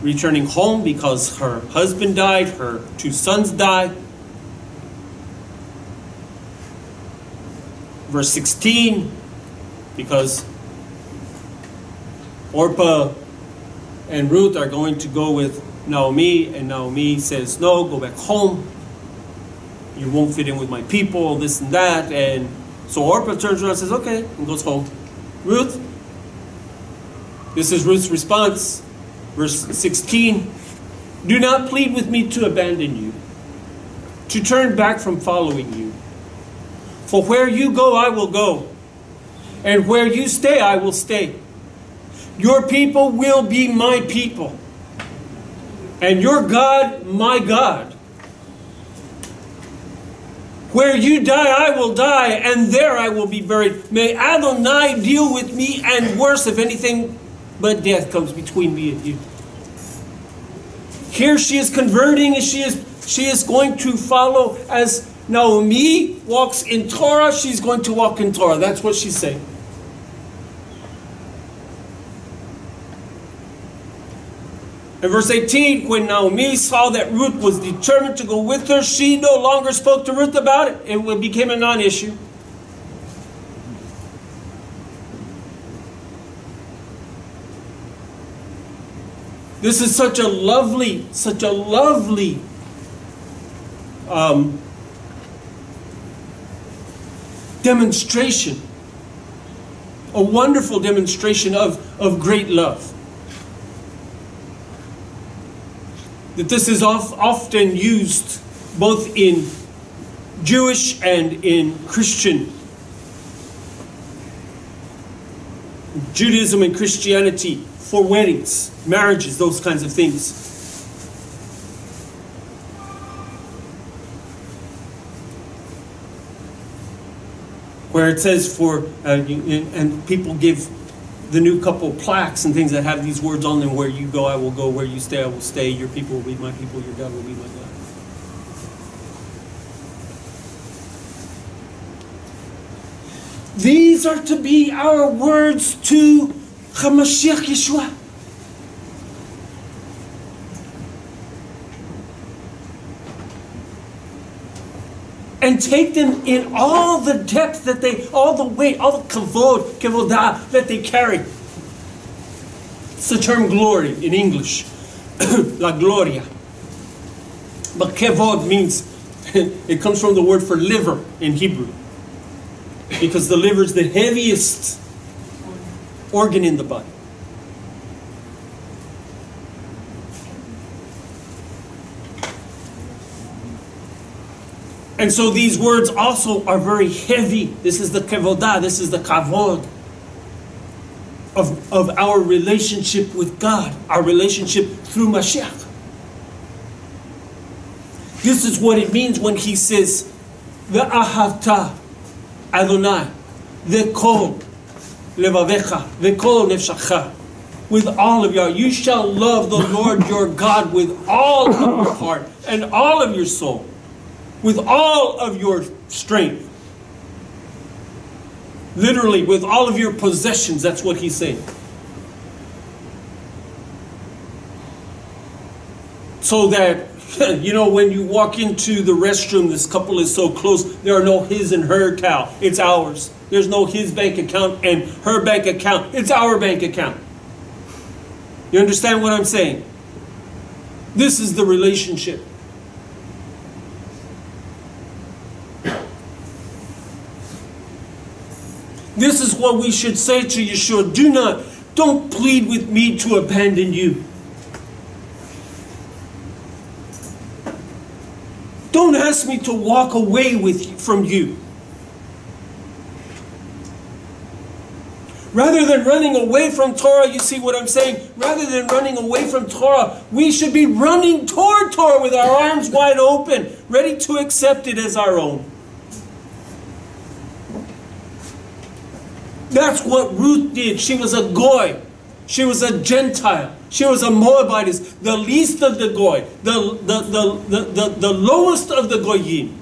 [SPEAKER 1] returning home because her husband died, her 2 sons died. Verse 16, because Orpah and Ruth are going to go with Naomi, and Naomi says, no, go back home. You won't fit in with my people, this and that. And so Orpah turns around and says, okay, and goes home. Ruth, this is Ruth's response. Verse 16, do not plead with me to abandon you, to turn back from following you. For where you go, I will go, and where you stay, I will stay. Your people will be my people, and your God, my God. Where you die, I will die, and there I will be buried. May Adonai deal with me, and worse, if anything but death comes between me and you. Here she is converting, and she is going to follow as Naomi walks in Torah, she's going to walk in Torah. That's what she's saying. In verse 18, when Naomi saw that Ruth was determined to go with her, she no longer spoke to Ruth about it. It became a non-issue. This is such a lovely demonstration, a wonderful demonstration of great love. That this is often used both in Jewish and in Christian, Judaism and Christianity, for weddings, marriages, those kinds of things. Where it says and people give the new couple plaques and things that have these words on them: where you go, I will go; where you stay, I will stay. Your people will be my people; your God will be my God. These are to be our words to HaMashiach Yeshua. And take them in all the depth that all the weight, all the kevodah that they carry. It's the term glory in English, la gloria. But kevod means, it comes from the word for liver in Hebrew. Because the liver is the heaviest organ in the body. And so these words also are very heavy. This is the kevodah, this is the kavod of our relationship with God, our relationship through Mashiach. This is what it means when he says, Ve'ahavta Adonai, ve'kol levavecha, ve'kol nefshacha. With all of you shall love the Lord your God with all of your heart and all of your soul, with all of your strength. Literally, with all of your possessions, that's what he's saying. So that, you know, when you walk into the restroom, this couple is so close, there are no his and her towel. It's ours. There's no his bank account and her bank account. It's our bank account. You understand what I'm saying? This is the relationship. This is what we should say to Yeshua. Don't plead with me to abandon you. Don't ask me to walk away from you. Rather than running away from Torah, you see what I'm saying? Rather than running away from Torah, we should be running toward Torah with our arms wide open, ready to accept it as our own. That's what Ruth did. She was a goy. She was a Gentile. She was a Moabitess, the least of the Goy, the lowest of the Goyim.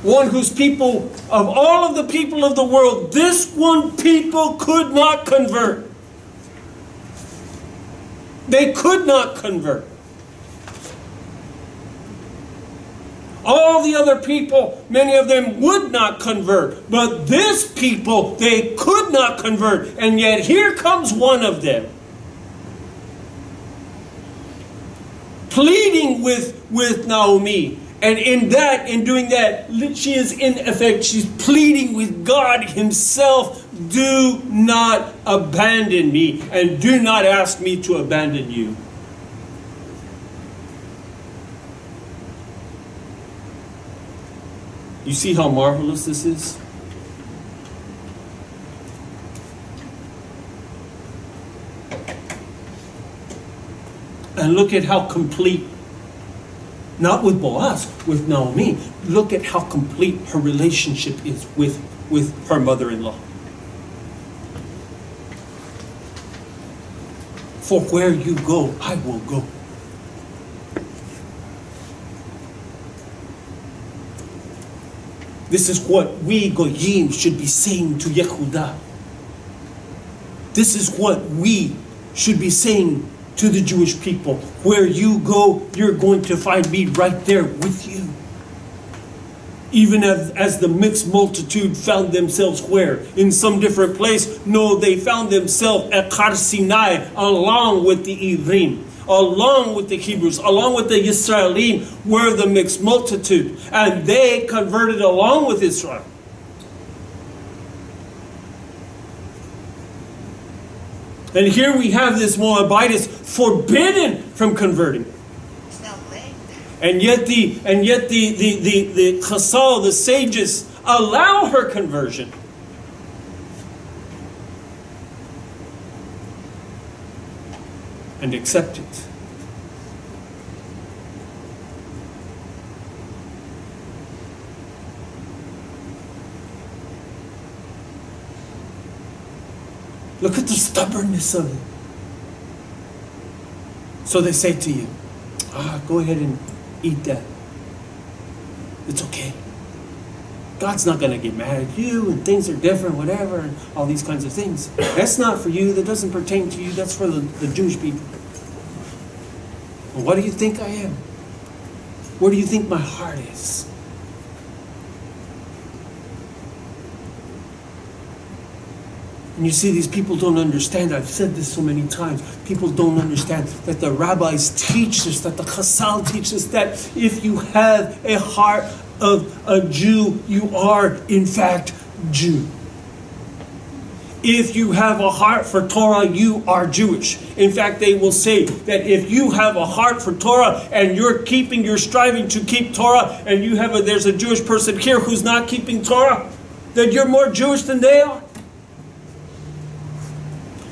[SPEAKER 1] One whose people, of all of the people of the world, this one people could not convert. They could not convert. All the other people, many of them would not convert. But this people, they could not convert. And yet here comes one of them, pleading with Naomi. And in doing that, she is in effect, she's pleading with God himself, do not abandon me and do not ask me to abandon you. You see how marvelous this is? And look at how complete, not with Boaz, with Naomi. Look at how complete her relationship is with her mother-in-law. For where you go, I will go. This is what we Goyim should be saying to Yehudah. This is what we should be saying to the Jewish people. Where you go, you're going to find me right there with you. Even as the mixed multitude found themselves where? In some different place? No, they found themselves at Har Sinai along with the Ivrim, along with the Hebrews, along with the Yisraelim, were the mixed multitude. And they converted along with Israel. And here we have this Moabitess forbidden from converting. And yet the Chasal, the sages, allow her conversion. And accept it. Look at the stubbornness of it. So they say to you, go ahead and eat that. It's okay. God's not going to get mad at you, and things are different, whatever, and all these kinds of things. That's not for you. That doesn't pertain to you. That's for the Jewish people. Well, what do you think I am? Where do you think my heart is? And you see, these people don't understand. I've said this so many times. People don't understand that the rabbis teach us, that the Chasal teaches us that if you have a heart of a Jew, you are, in fact, Jew. If you have a heart for Torah, you are Jewish. In fact, they will say that if you have a heart for Torah and you're striving to keep Torah, and there's a Jewish person here who's not keeping Torah, that you're more Jewish than they are.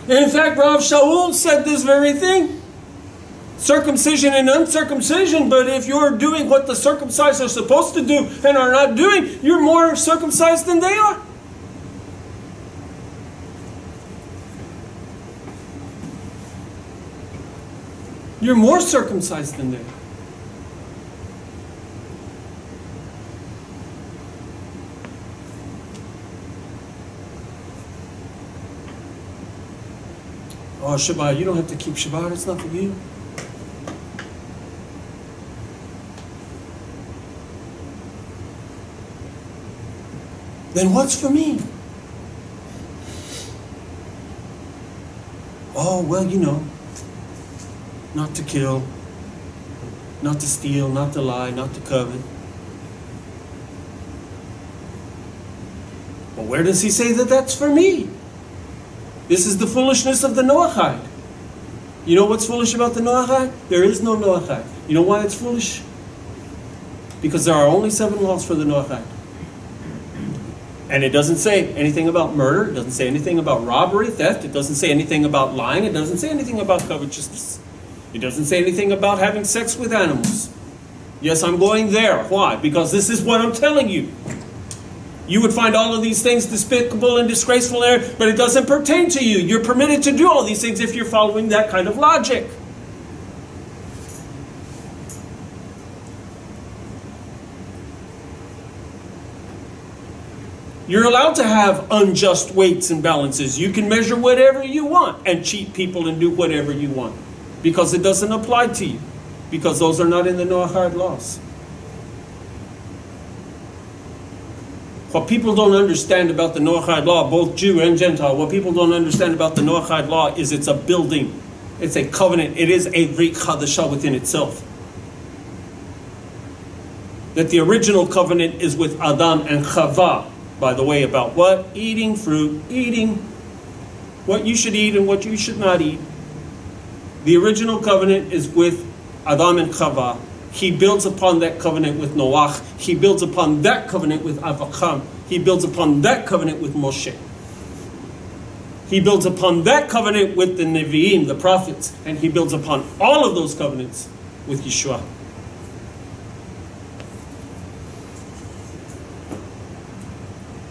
[SPEAKER 1] And in fact, Rav Shaul said this very thing. Circumcision and uncircumcision, but if you're doing what the circumcised are supposed to do and are not doing, you're more circumcised than they are. You're more circumcised than they are. Oh, Shabbat, you don't have to keep Shabbat. It's not for you. Then what's for me? Oh, well, not to kill, not to steal, not to lie, not to covet. Well, where does he say that that's for me? This is the foolishness of the Noachide. You know what's foolish about the Noachide? There is no Noachide. You know why it's foolish? Because there are only 7 laws for the Noachide. And it doesn't say anything about murder. It doesn't say anything about robbery, theft. It doesn't say anything about lying. It doesn't say anything about covetousness. It doesn't say anything about having sex with animals. Yes, I'm going there. Why? Because this is what I'm telling you. You would find all of these things despicable and disgraceful there, but it doesn't pertain to you. You're permitted to do all these things if you're following that kind of logic. You're allowed to have unjust weights and balances. You can measure whatever you want and cheat people and do whatever you want, because it doesn't apply to you, because those are not in the Noahide laws. What people don't understand about the Noahide law, both Jew and Gentile, what people don't understand about the Noahide law is it's a building. It's a covenant. It is a Brit Chadashah within itself. That the original covenant is with Adam and Chava, by the way, about what? Eating fruit, eating what you should eat and what you should not eat. The original covenant is with Adam and Chava. He builds upon that covenant with Noach. He builds upon that covenant with Avraham. He builds upon that covenant with Moshe. He builds upon that covenant with the Nevi'im, the prophets. And he builds upon all of those covenants with Yeshua.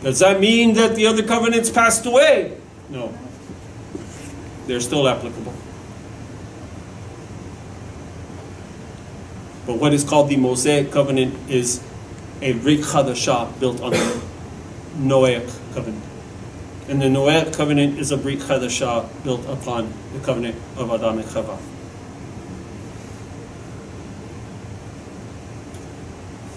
[SPEAKER 1] Does that mean that the other covenants passed away? No. They're still applicable. But what is called the Mosaic covenant is a Brit Chadashah built on the Noahic covenant. And the Noahic covenant is a Brit Chadashah built upon the covenant of Adam and Chava.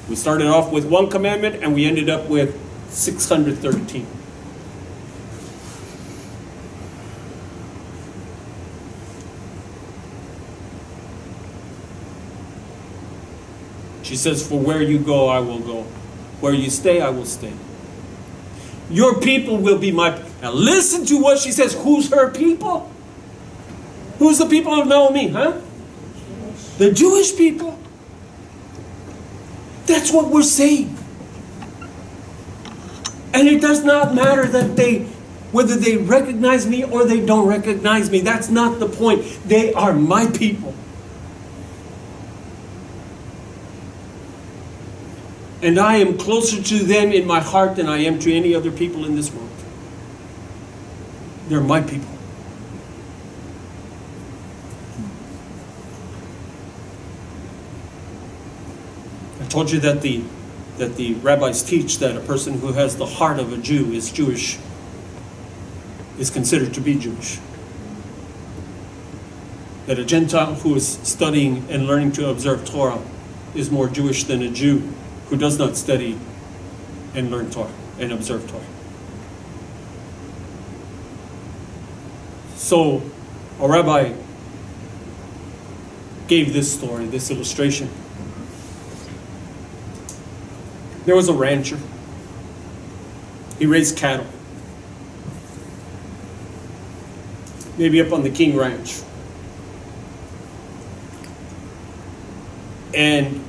[SPEAKER 1] We started off with one commandment and we ended up with 613. She says, for where you go, I will go. Where you stay, I will stay. Your people will be my... Now listen to what she says. Who's her people? Who's the people of Naomi, huh? The Jewish people. That's what we're saying. And it does not matter that whether they recognize me or they don't recognize me. That's not the point. They are my people. And I am closer to them in my heart than I am to any other people in this world. They're my people. I told you that the rabbis teach that a person who has the heart of a Jew is Jewish, is considered to be Jewish. That a Gentile who is studying and learning to observe Torah is more Jewish than a Jew who does not study and learn Torah and observe Torah. So a rabbi gave this story, this illustration. There was a rancher. He raised cattle. Maybe up on the King Ranch. And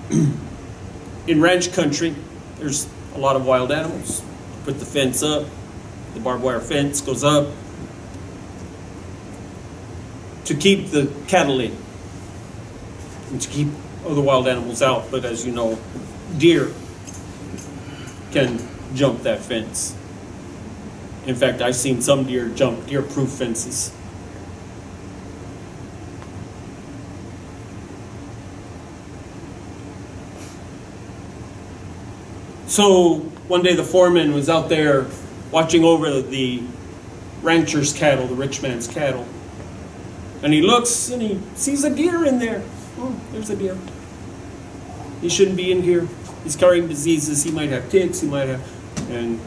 [SPEAKER 1] in ranch country, there's a lot of wild animals. Put the fence up, the barbed wire fence goes up to keep the cattle in and to keep other wild animals out. But as you know, deer can jump that fence. In fact, I've seen some deer jump deer-proof fences. So one day the foreman was out there watching over the rancher's cattle, the rich man's cattle. And he looks and he sees a deer in there. Oh, there's a deer. He shouldn't be in here. He's carrying diseases. He might have ticks. He might have, and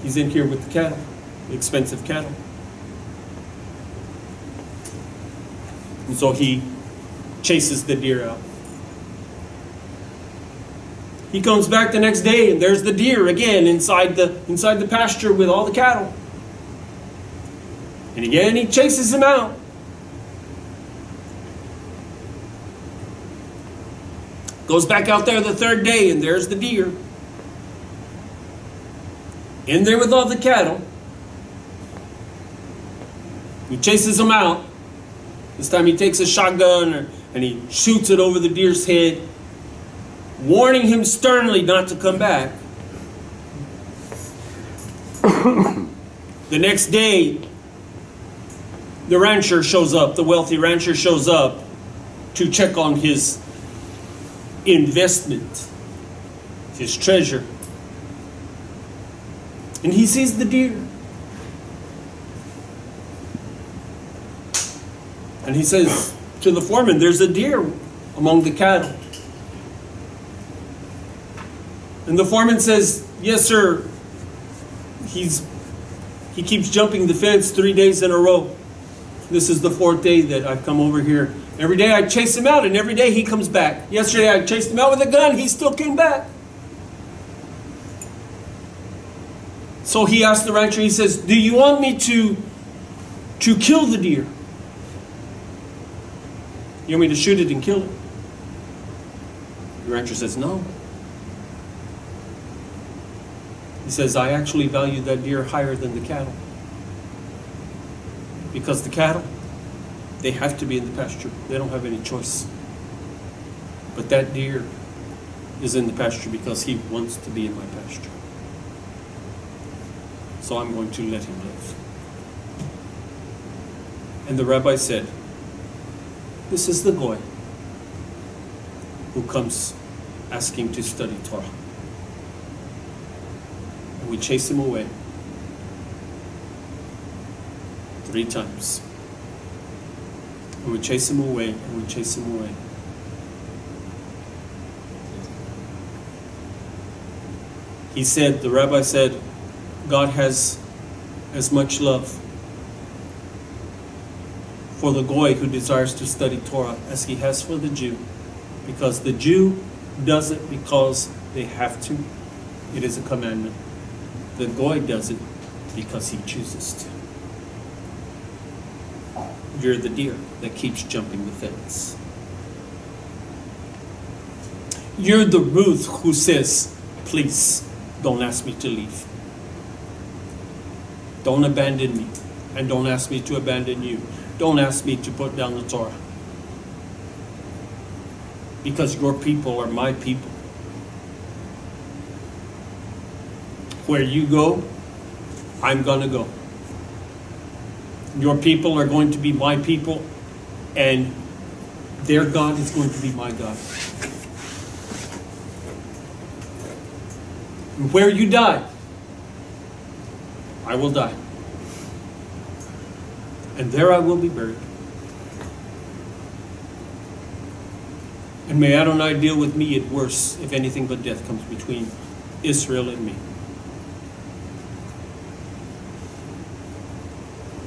[SPEAKER 1] he's in here with the cattle, the expensive cattle. And so he chases the deer out. He comes back the next day and there's the deer again inside the pasture with all the cattle. And again he chases him out. Goes back out there the third day and there's the deer. In there with all the cattle. He chases them out. This time he takes a shotgun and he shoots it over the deer's head, warning him sternly not to come back. The next day, the rancher shows up, the wealthy rancher shows up to check on his investment, his treasure. And he sees the deer. And he says to the foreman, there's a deer among the cattle. And the foreman says, yes, sir. He keeps jumping the fence 3 days in a row. This is the 4th day that I've come over here. Every day I chase him out, and every day he comes back. Yesterday I chased him out with a gun. He still came back. So he asked the rancher, he says, do you want me to kill the deer? You want me to shoot it and kill it? The rancher says, no. He says, I actually value that deer higher than the cattle. Because the cattle, they have to be in the pasture. They don't have any choice. But that deer is in the pasture because he wants to be in my pasture. So I'm going to let him live. And the rabbi said, this is the goy who comes asking to study Torah. And we chase him away 3 times. And we chase him away, and we chase him away. He said, the rabbi said, God has as much love for the goy who desires to study Torah as he has for the Jew. Because the Jew does it because they have to. It is a commandment. The goy does it because he chooses to. You're the deer that keeps jumping the fence. You're the Ruth who says, please, don't ask me to leave. Don't abandon me, and don't ask me to abandon you. Don't ask me to put down the Torah. Because your people are my people. Where you go, I'm going to go. Your people are going to be my people, and their God is going to be my God. And where you die, I will die. And there I will be buried. And may Adonai deal with me at worse if anything but death comes between Israel and me.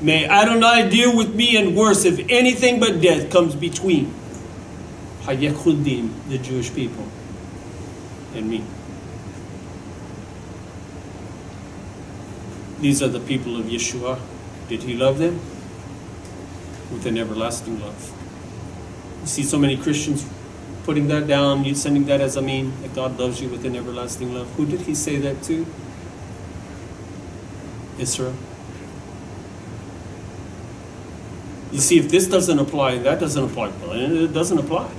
[SPEAKER 1] May Adonai deal with me and worse if anything but death comes between Hayechudim, the Jewish people, and me. These are the people of Yeshua. Did he love them? With an everlasting love. You see so many Christians putting that down, you sending that as a mean, that God loves you with an everlasting love. Who did he say that to? Israel. You see, if this doesn't apply, that doesn't apply, it doesn't apply.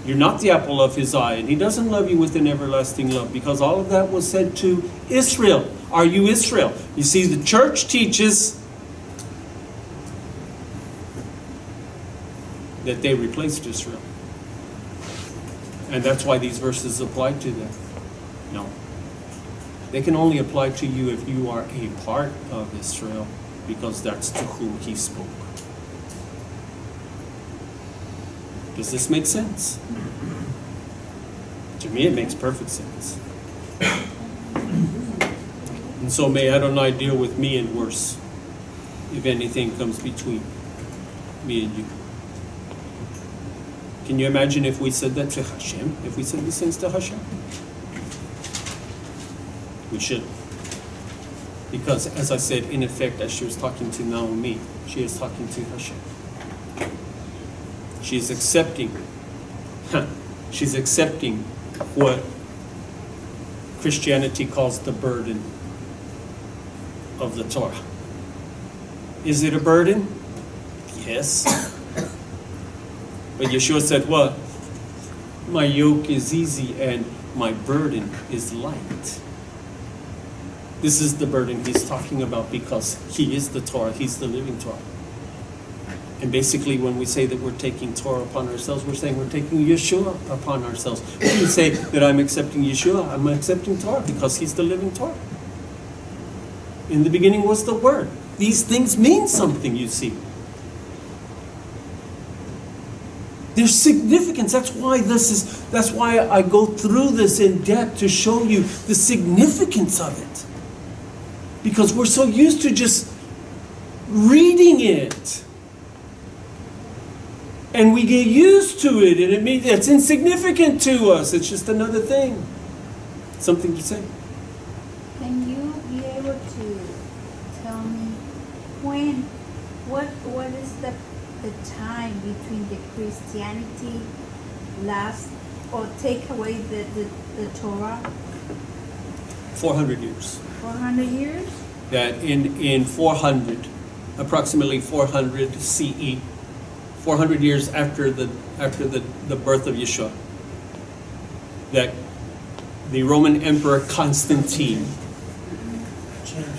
[SPEAKER 1] You're not the apple of his eye, and he doesn't love you with an everlasting love, because all of that was said to Israel. Are you Israel? You see, the church teaches that they replaced Israel. And that's why these verses apply to them. No. They can only apply to you if you are a part of Israel, because that's to whom he spoke. Does this make sense? To me, it makes perfect sense. And so may Adonai deal with me and worse if anything comes between me and you. Can you imagine if we said that to Hashem? If we said these things to Hashem? We should. Because, as I said, in effect, as she was talking to Naomi, she is talking to Hashem. She is accepting. She's accepting what Christianity calls the burden of the Torah. Is it a burden? Yes. But Yeshua said what? My yoke is easy and my burden is light. This is the burden he's talking about because he is the Torah. He's the living Torah. And basically when we say that we're taking Torah upon ourselves, we're saying we're taking Yeshua upon ourselves. When you say that I'm accepting Yeshua, I'm accepting Torah because he's the living Torah. In the beginning was the Word. These things mean something, you see. There's significance. That's why I go through this in depth to show you the significance of it. Because we're so used to just reading it. And we get used to it, and it means it's insignificant to us. It's just another thing. Something to say.
[SPEAKER 3] Can you be able to tell me what is the time between the Christianity last or take away the Torah?
[SPEAKER 1] 400 years.
[SPEAKER 3] 400 years?
[SPEAKER 1] That in 400, approximately 400 CE, 400 years after the birth of Yeshua, that the Roman Emperor Constantine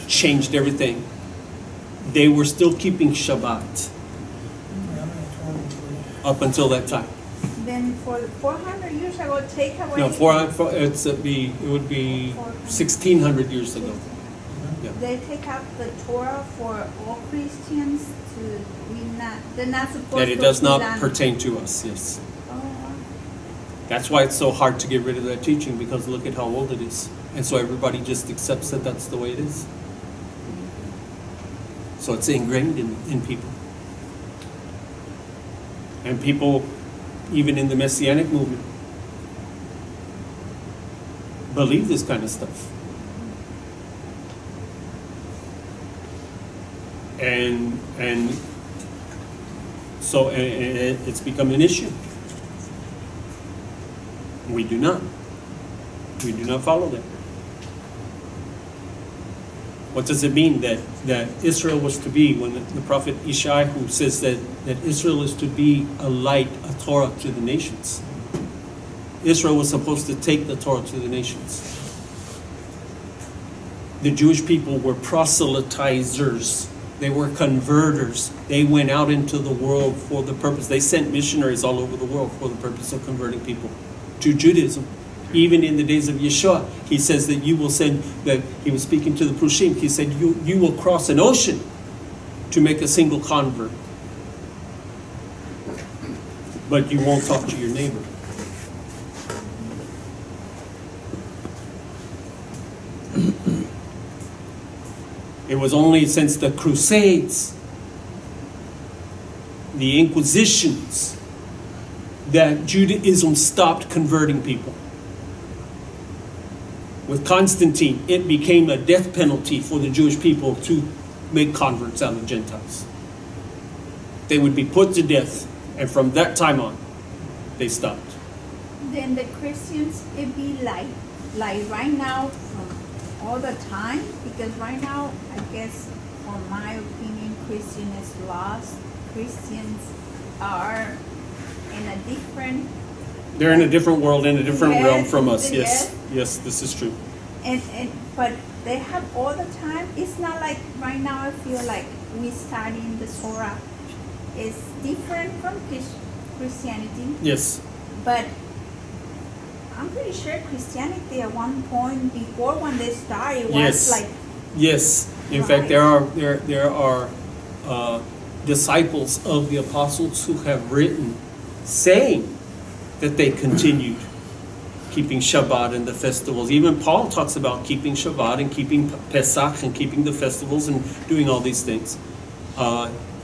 [SPEAKER 1] changed everything. They were still keeping Shabbat up until that time.
[SPEAKER 3] Then for 400 years ago, take away.
[SPEAKER 1] No, it would be 1600 years ago. Yeah.
[SPEAKER 3] They take out the Torah for all Christians to be not. They're not supposed to.
[SPEAKER 1] That it does not
[SPEAKER 3] learn.
[SPEAKER 1] pertain to us. Yes.
[SPEAKER 3] Oh.
[SPEAKER 1] That's why it's so hard to get rid of that teaching, because look at how old it is, and so everybody just accepts that that's the way it is. So it's ingrained in people. And people, even in the Messianic movement, believe this kind of stuff. And so it's become an issue. We do not follow that. What does it mean that Israel was to be, when the prophet Ishayahu says that Israel is to be a light, a Torah to the nations? Israel was supposed to take the Torah to the nations. The Jewish people were proselytizers. They were converters. They went out into the world for the purpose. They sent missionaries all over the world for the purpose of converting people to Judaism. Even in the days of Yeshua, he says that you will send, that he was speaking to the Prushim, he said you will cross an ocean to make a single convert. But you won't talk to your neighbor. It was only since the Crusades, the Inquisitions, that Judaism stopped converting people. With Constantine, it became a death penalty for the Jewish people to make converts out of Gentiles. They would be put to death, and from that time on, they stopped.
[SPEAKER 3] Then the Christians, it be like right now, from all the time, because right now, I guess, for my opinion, Christian is lost. Christians are in a different.
[SPEAKER 1] They're in a different world, in a different
[SPEAKER 3] Yes,
[SPEAKER 1] realm from us.
[SPEAKER 3] yes.
[SPEAKER 1] Yes, this is true.
[SPEAKER 3] But they have all the time. It's not like right now. I feel like we studying the Torah. It's different from Christianity.
[SPEAKER 1] Yes.
[SPEAKER 3] But I'm pretty sure Christianity at one point before when they started was like.
[SPEAKER 1] Yes. In
[SPEAKER 3] right.
[SPEAKER 1] fact, there are disciples of the apostles who have written saying that they continued keeping Shabbat and the festivals. Even Paul talks about keeping Shabbat and keeping Pesach and keeping the festivals and doing all these things.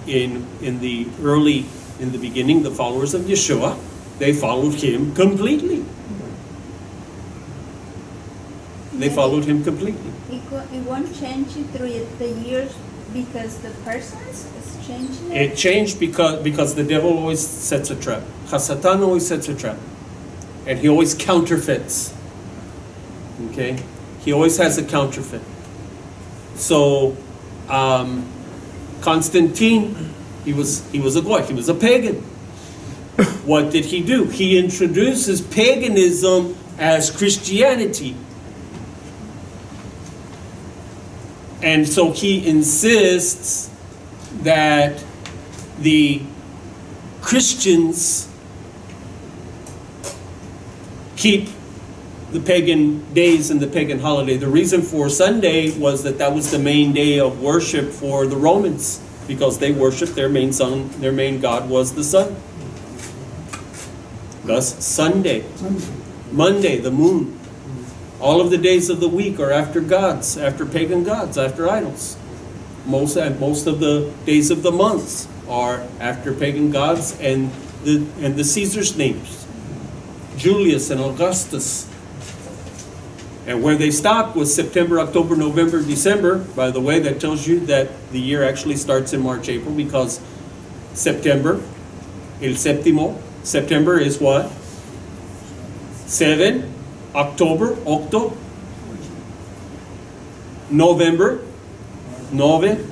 [SPEAKER 1] In the beginning, the followers of Yeshua, they followed him completely. They followed him completely.
[SPEAKER 3] It won't change it through the years because the persons is changing it?
[SPEAKER 1] It changed because the devil always sets a trap. Hasatan always sets a trap. And he always counterfeits. Okay? He always has a counterfeit. So, Constantine, he was a goy, he was a pagan. What did he do? He introduces paganism as Christianity. And so he insists that the Christians keep the pagan days and the pagan holiday. The reason for Sunday was that that was the main day of worship for the Romans, because they worshiped their main sun, their main god was the sun. Thus, Sunday, Monday, the moon. All of the days of the week are after gods, after pagan gods, after idols. Most of the days of the months are after pagan gods and the Caesar's names, Julius and Augustus. And where they stopped was September, October, November, December. By the way, that tells you that the year actually starts in March, April, because September, el séptimo, September is what? 7, October, octo. November, nove.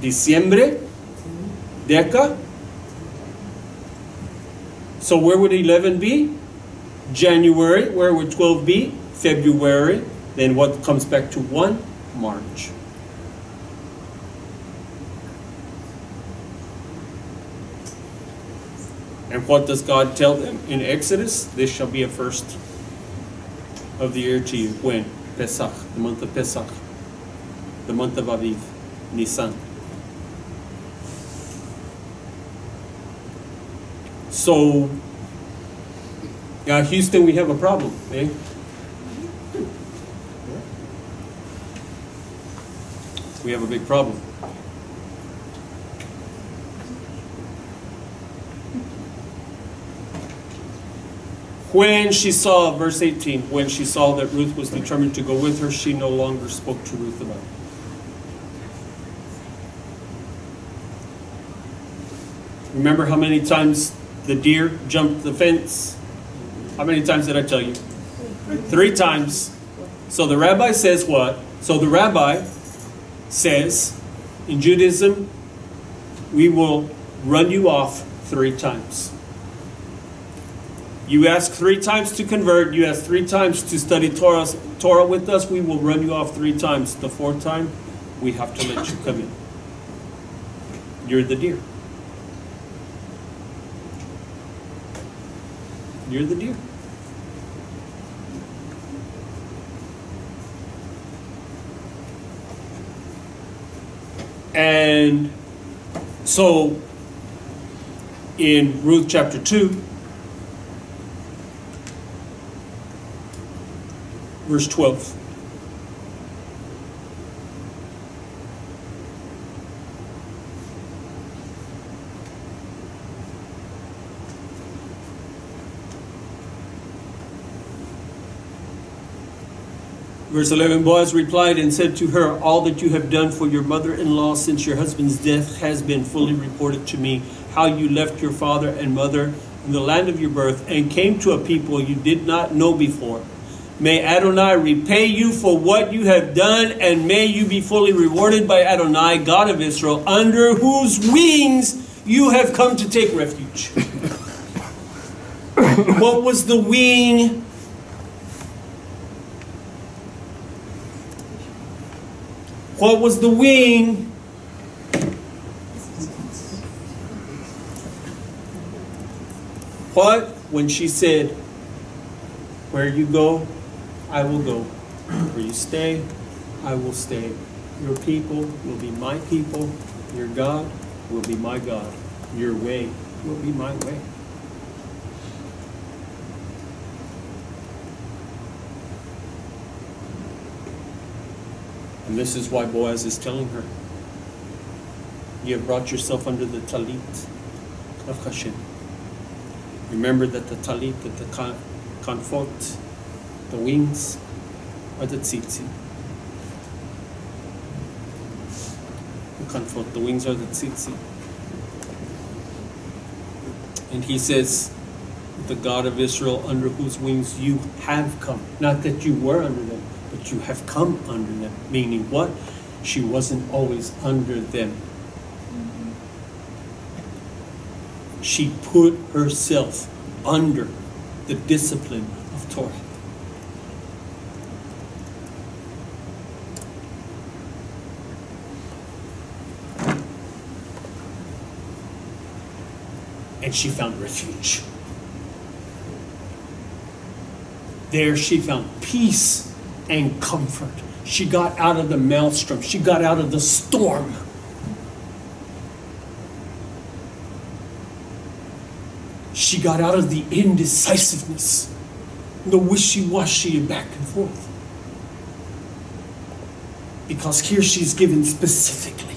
[SPEAKER 1] Diciembre, deca. So where would 11 be? January. Where would 12 be? February. Then what comes back to 1? March. And what does God tell them in Exodus? This shall be a first of the year to you. When? Pesach, the month of Pesach, the month of Aviv, Nisan. So, Houston, we have a problem, eh? We have a big problem. When she saw, verse 18, when she saw that Ruth was determined to go with her, she no longer spoke to Ruth about it. Remember how many times the deer jumped the fence? How many times did I tell you? 3 times. So the rabbi says what? So the rabbi says, in Judaism, we will run you off 3 times. You ask 3 times to convert, you ask 3 times to study Torah with us, we will run you off 3 times. The 4th time, we have to let you come in. You're the deer. You're the deer. And so in Ruth chapter 2, verse 12. Verse 11, Boaz replied and said to her, all that you have done for your mother-in-law since your husband's death has been fully reported to me, how you left your father and mother in the land of your birth and came to a people you did not know before. May Adonai repay you for what you have done, and may you be fully rewarded by Adonai, God of Israel, under whose wings you have come to take refuge. What was the wing? What was the wing? What? When she said, where you go, I will go. Where you stay, I will stay. Your people will be my people. Your God will be my God. Your way will be my way. And this is why Boaz is telling her, you have brought yourself under the talit of Hashem. Remember that the talit, that the kanfot, the wings, are the tzitzit. The kanfot, the wings are the tzitzit. And he says, the God of Israel, under whose wings you have come. Not that you were under them, but you have come under them. Meaning what? She wasn't always under them. She put herself under the discipline of Torah. and she found refuge. There she found peace and comfort. She got out of the maelstrom. She got out of the storm. She got out of the indecisiveness, the wishy-washy and back and forth. Because here she's given specifically,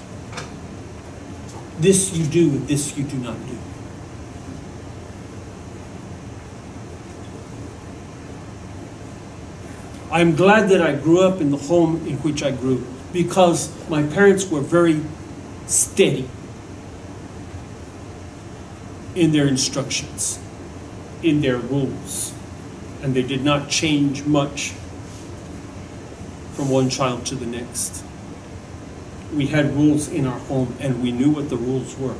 [SPEAKER 1] this you do and this you do not do. I'm glad that I grew up in the home in which I grew, because my parents were very steady in their instructions, in their rules, and they did not change much from one child to the next. We had rules in our home, and we knew what the rules were.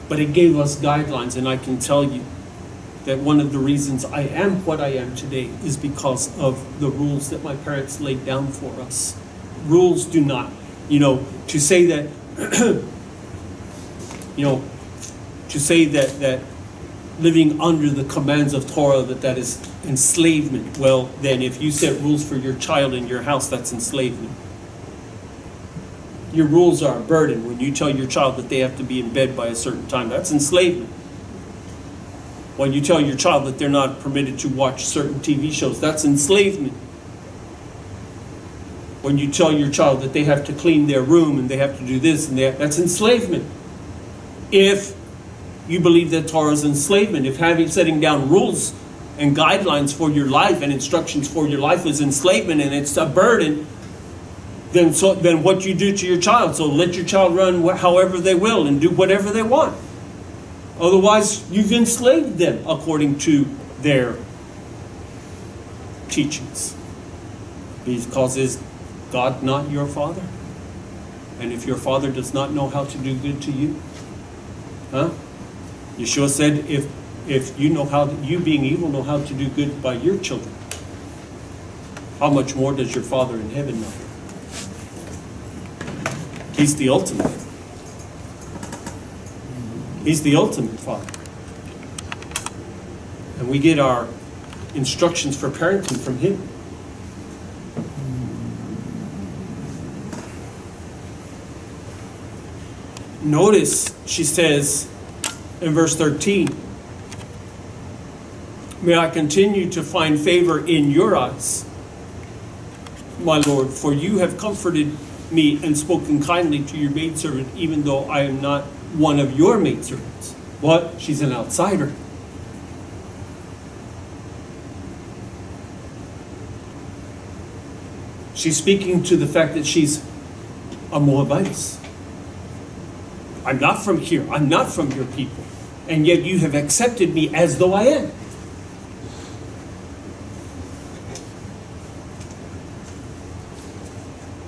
[SPEAKER 1] But it gave us guidelines, and I can tell you that one of the reasons I am what I am today is because of the rules that my parents laid down for us. Rules do not, to say that, to say that living under the commands of Torah, that is enslavement. Well, then if you set rules for your child in your house, that's enslavement. Your rules are a burden. When you tell your child that they have to be in bed by a certain time, that's enslavement. When you tell your child that they're not permitted to watch certain TV shows, that's enslavement. When you tell your child that they have to clean their room and they have to do this and that, that's enslavement. If you believe that Torah is enslavement, if setting down rules and guidelines for your life and instructions for your life is enslavement and it's a burden, then what you do to your child. So let your child run however they will and do whatever they want. Otherwise, you've enslaved them according to their teachings. Because is God not your father? And if your father does not know how to do good to you, Yeshua said, if you know how, you being evil know how to do good by your children, how much more does your Father in heaven know? He's the ultimate. He's the ultimate Father. And we get our instructions for parenting from Him. Notice, she says in verse 13, may I continue to find favor in your eyes, my Lord, for you have comforted me and spoken kindly to your maidservant, even though I am not one of your maidservants. What? She's an outsider. She's speaking to the fact that she's a Moabitess. I'm not from here. I'm not from your people. And yet you have accepted me as though I am.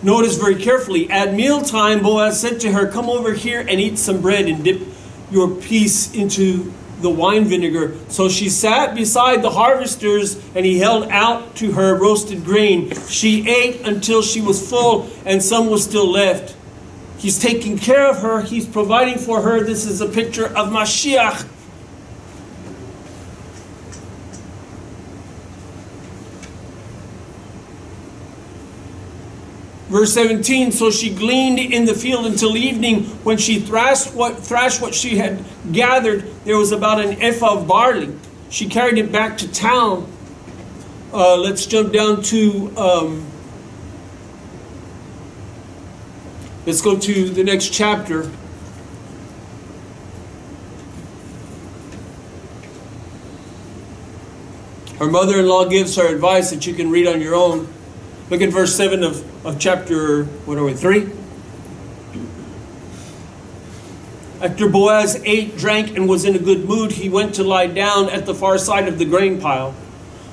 [SPEAKER 1] Notice very carefully, at mealtime, Boaz said to her, come over here and eat some bread and dip your piece into the wine vinegar. So she sat beside the harvesters, and he held out to her roasted grain. She ate until she was full, and some was still left. He's taking care of her. He's providing for her. This is a picture of Mashiach. Verse 17, so she gleaned in the field until evening. When she thrashed what she had gathered, there was about an ephah of barley. She carried it back to town. Let's jump down to... let's go to the next chapter. Her mother-in-law gives her advice that you can read on your own. Look at verse 7 of chapter, 3? After Boaz ate, drank, and was in a good mood, he went to lie down at the far side of the grain pile.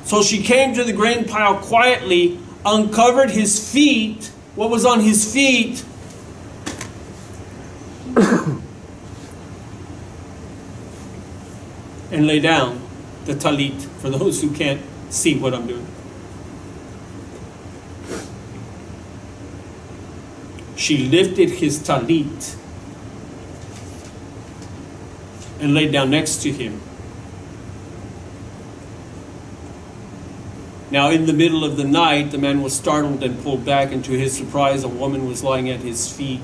[SPEAKER 1] So she came to the grain pile quietly, uncovered his feet. What was on his feet? And lay down the talit, for those who can't see what I'm doing. She lifted his talit and laid down next to him. Now in the middle of the night, the man was startled and pulled back, and to his surprise, a woman was lying at his feet.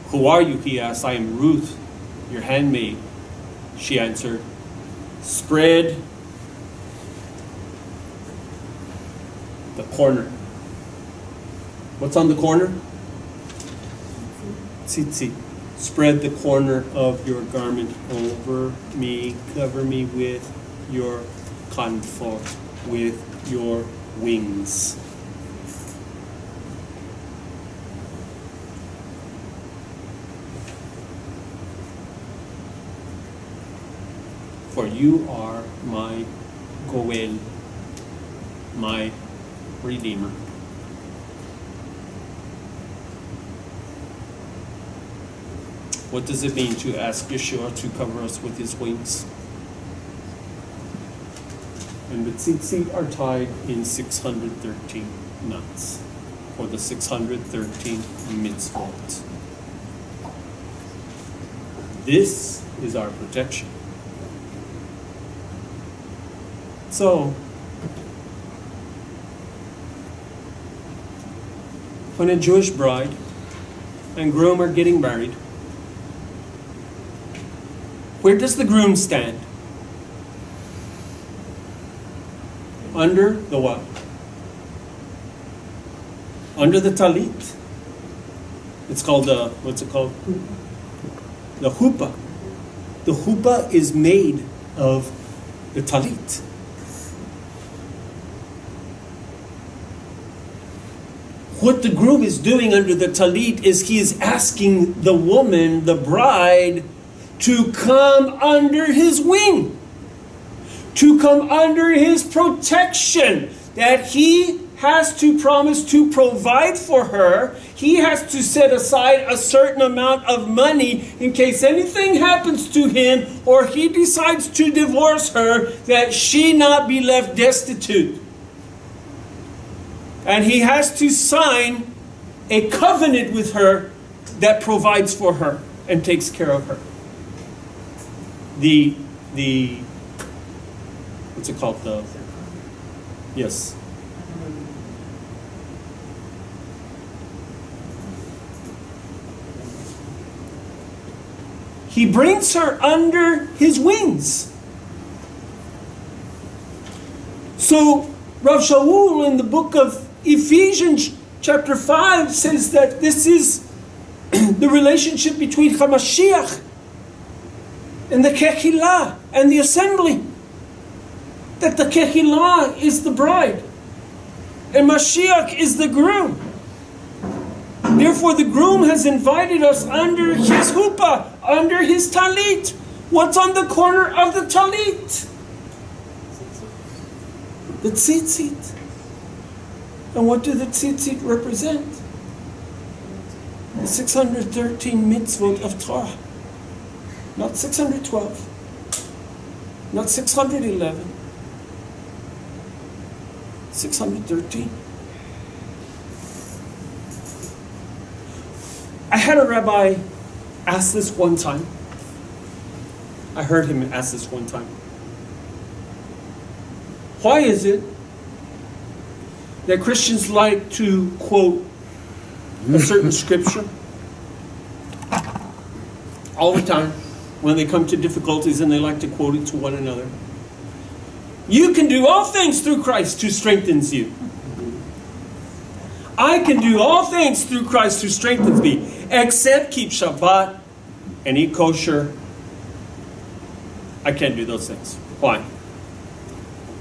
[SPEAKER 1] "Who are you?" he asked. "I am Ruth, your handmaid," she answered. "Spread the corner." What's on the corner? Tzitzit. "Spread the corner of your garment over me, cover me with your comfort, with your wings." For you are my Goel, my Redeemer. What does it mean to ask Yeshua to cover us with his wings? And the tzitzit are tied in 613 knots for the 613 mitzvot. This is our protection. So, when a Jewish bride and groom are getting married, where does the groom stand? Under the what? Under the talit. It's called the, what's it called? The huppah. The huppah is made of the talit. What the groom is doing under the talit is he is asking the woman, the bride, to come under his wing, to come under his protection, that he has to promise to provide for her. He has to set aside a certain amount of money in case anything happens to him or he decides to divorce her, that she not be left destitute. And he has to sign a covenant with her that provides for her and takes care of her. The what's it called? Yes. He brings her under his wings. So Rav Shaul in the book of Ephesians chapter 5 says that this is the relationship between HaMashiach and the Kehilah and the assembly. That the Kehilah is the bride and Mashiach is the groom. Therefore the groom has invited us under his huppah, under his talit. What's on the corner of the talit? The tzitzit. And what do the tzitzit represent? The 613 mitzvot of Torah. Not 612. Not 611. 613. I had a rabbi ask this one time. I heard him ask this one time. Why is it that Christians like to quote a certain scripture all the time when they come to difficulties, and they like to quote it to one another? You can do all things through Christ who strengthens you. I can do all things through Christ who strengthens me, except keep Shabbat and eat kosher. I can't do those things. Why?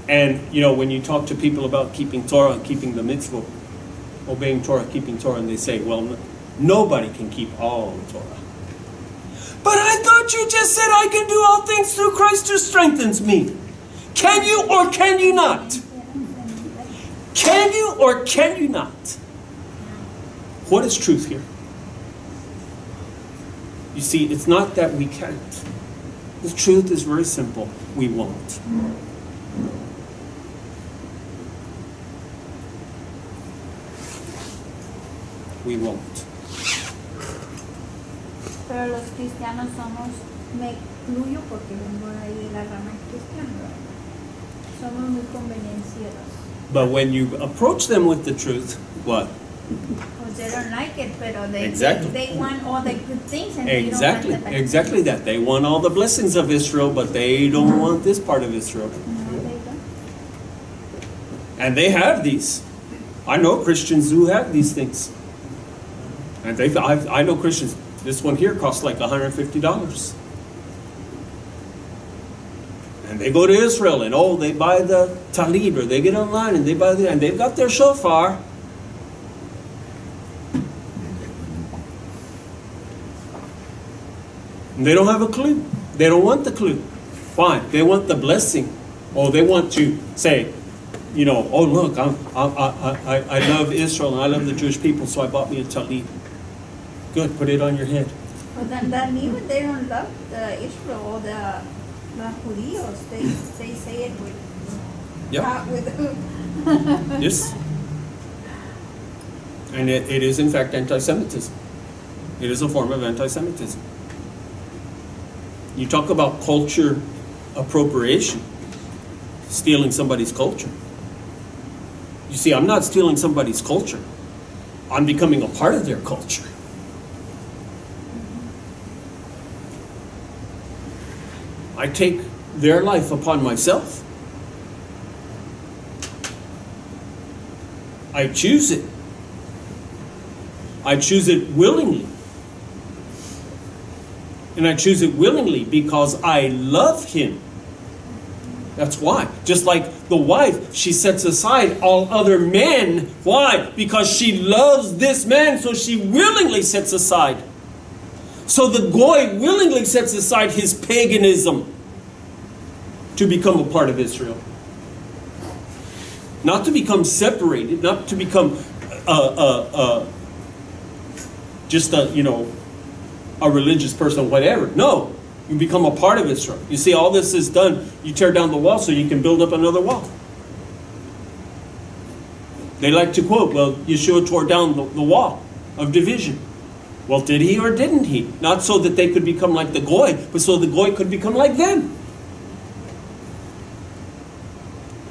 [SPEAKER 1] And, you know, when you talk to people about keeping Torah and keeping the mitzvah, obeying Torah, keeping Torah, and they say, well, nobody can keep all the Torah. But I thought you just said I can do all things through Christ who strengthens me. Can you or can you not? Can you or can you not? What is truth here? You see, it's not that we can't. The truth is very simple. We won't. We won't.
[SPEAKER 3] Pero los cristianos somos me excluyo porque vengo de ahí de la rama cristiana. Somos muy convenencieros.
[SPEAKER 1] But when you approach them with the truth, what?
[SPEAKER 3] Because they don't like it, but they want all the good things and
[SPEAKER 1] Exactly,
[SPEAKER 3] they don't want the
[SPEAKER 1] exactly that. They want all the blessings of Israel, but they don't want this part of Israel.
[SPEAKER 3] No, they don't.
[SPEAKER 1] And they have these. I know Christians who have these things. And I know Christians, this one here costs like $150. And they go to Israel and they buy the talit, or they get online and they buy and they've got their shofar. And they don't have a clue. They don't want the clue. Why? They want the blessing. Or they want to say, you know, oh look, I love Israel and I love the Jewish people, so I bought me a talit. Good, put it on your head.
[SPEAKER 3] But then even they don't love the Israel or the Judíos. They say it with
[SPEAKER 1] Yes. And it is in fact anti-Semitism. It is a form of anti-Semitism. You talk about culture appropriation, stealing somebody's culture. You see, I'm not stealing somebody's culture. I'm becoming a part of their culture. I take their life upon myself. I choose it. I choose it willingly. And I choose it willingly because I love him. That's why. Just like the wife, she sets aside all other men. Why? Because she loves this man, so she willingly sets aside. So the goy willingly sets aside his paganism to become a part of Israel. Not to become separated, not to become just a religious person, whatever. No, you become a part of Israel. You see, all this is done. You tear down the wall so you can build up another wall. They like to quote, well, Yeshua tore down the wall of division. Well, did he or didn't he? Not so that they could become like the goy, but so the goy could become like them.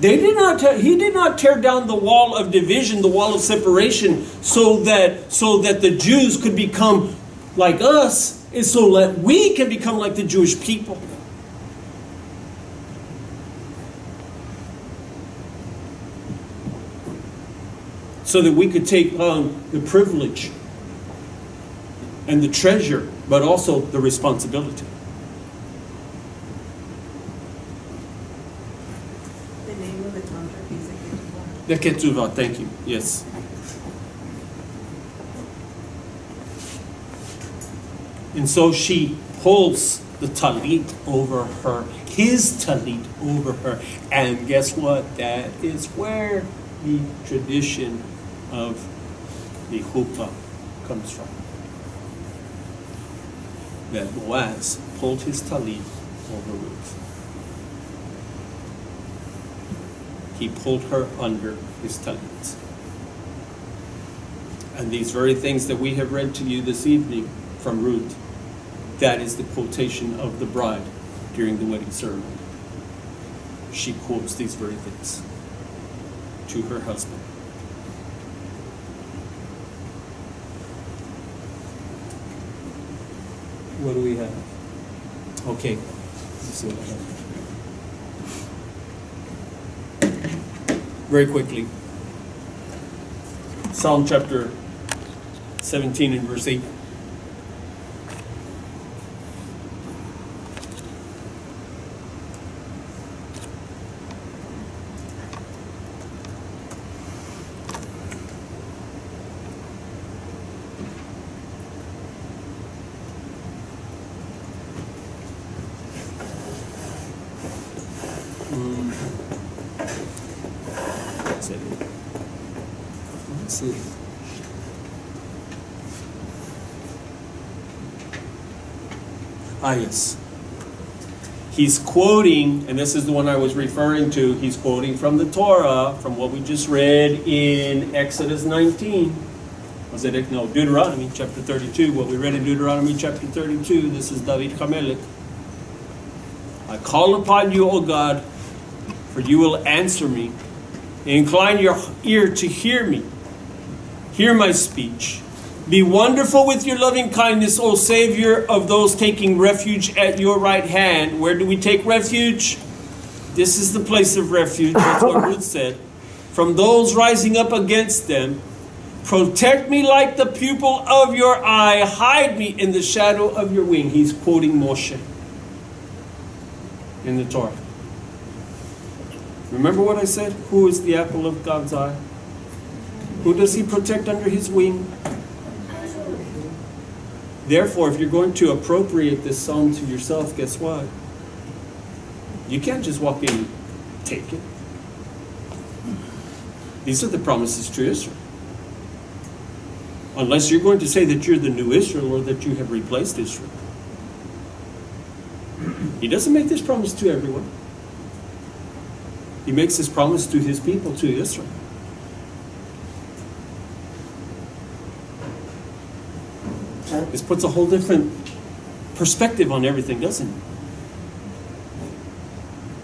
[SPEAKER 1] He did not tear down the wall of division, the wall of separation, so that the Jews could become like us, and so that we can become like the Jewish people. So that we could take on the privilege and the treasure, but also the responsibility.
[SPEAKER 4] The name of the contract is
[SPEAKER 1] The ketuvah, thank you. Yes. And so she pulls the talit over her, his talit over her. And guess what? That is where the tradition of the chuppah comes from. That Boaz pulled his talit over Ruth. He pulled her under his talit. And these very things that we have read to you this evening from Ruth, that is the quotation of the bride during the wedding ceremony. She quotes these very things to her husband. What do we have? Okay. Let's see what I have. Very quickly. Psalm chapter 17 and verse 8. Let's see. Yes. He's quoting, and this is the one I was referring to, he's quoting from the Torah, from what we just read in Exodus 19. Was it? No, Deuteronomy chapter 32. What we read in Deuteronomy chapter 32, this is David HaMelech. I call upon you, O God, for you will answer me. Incline your ear to hear me. Hear my speech. Be wonderful with your loving kindness, O Savior of those taking refuge at your right hand. Where do we take refuge? This is the place of refuge. That's what Ruth said. From those rising up against them. Protect me like the pupil of your eye. Hide me in the shadow of your wing. He's quoting Moshe in the Torah. Remember what I said? Who is the apple of God's eye? Who does he protect under his wing? Therefore, if you're going to appropriate this psalm to yourself, guess what? You can't just walk in and take it. These are the promises to Israel. Unless you're going to say that you're the new Israel or that you have replaced Israel. He doesn't make this promise to everyone. He makes this promise to his people, to Israel. This puts a whole different perspective on everything, doesn't it?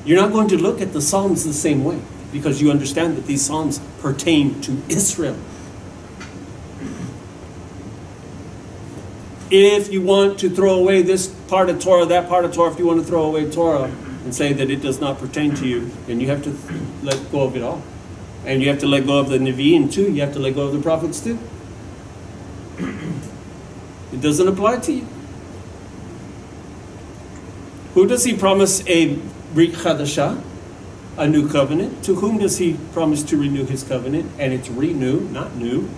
[SPEAKER 1] You're not going to look at the Psalms the same way because you understand that these Psalms pertain to Israel. If you want to throw away this part of Torah, that part of Torah, if you want to throw away Torah and say that it does not pertain to you, then you have to let go of it all. And you have to let go of the Nevi'im too. You have to let go of the prophets too. It doesn't apply to you. Who does he promise a Brit Chadashah, a new covenant? To whom does he promise to renew his covenant? And it's renew, not new.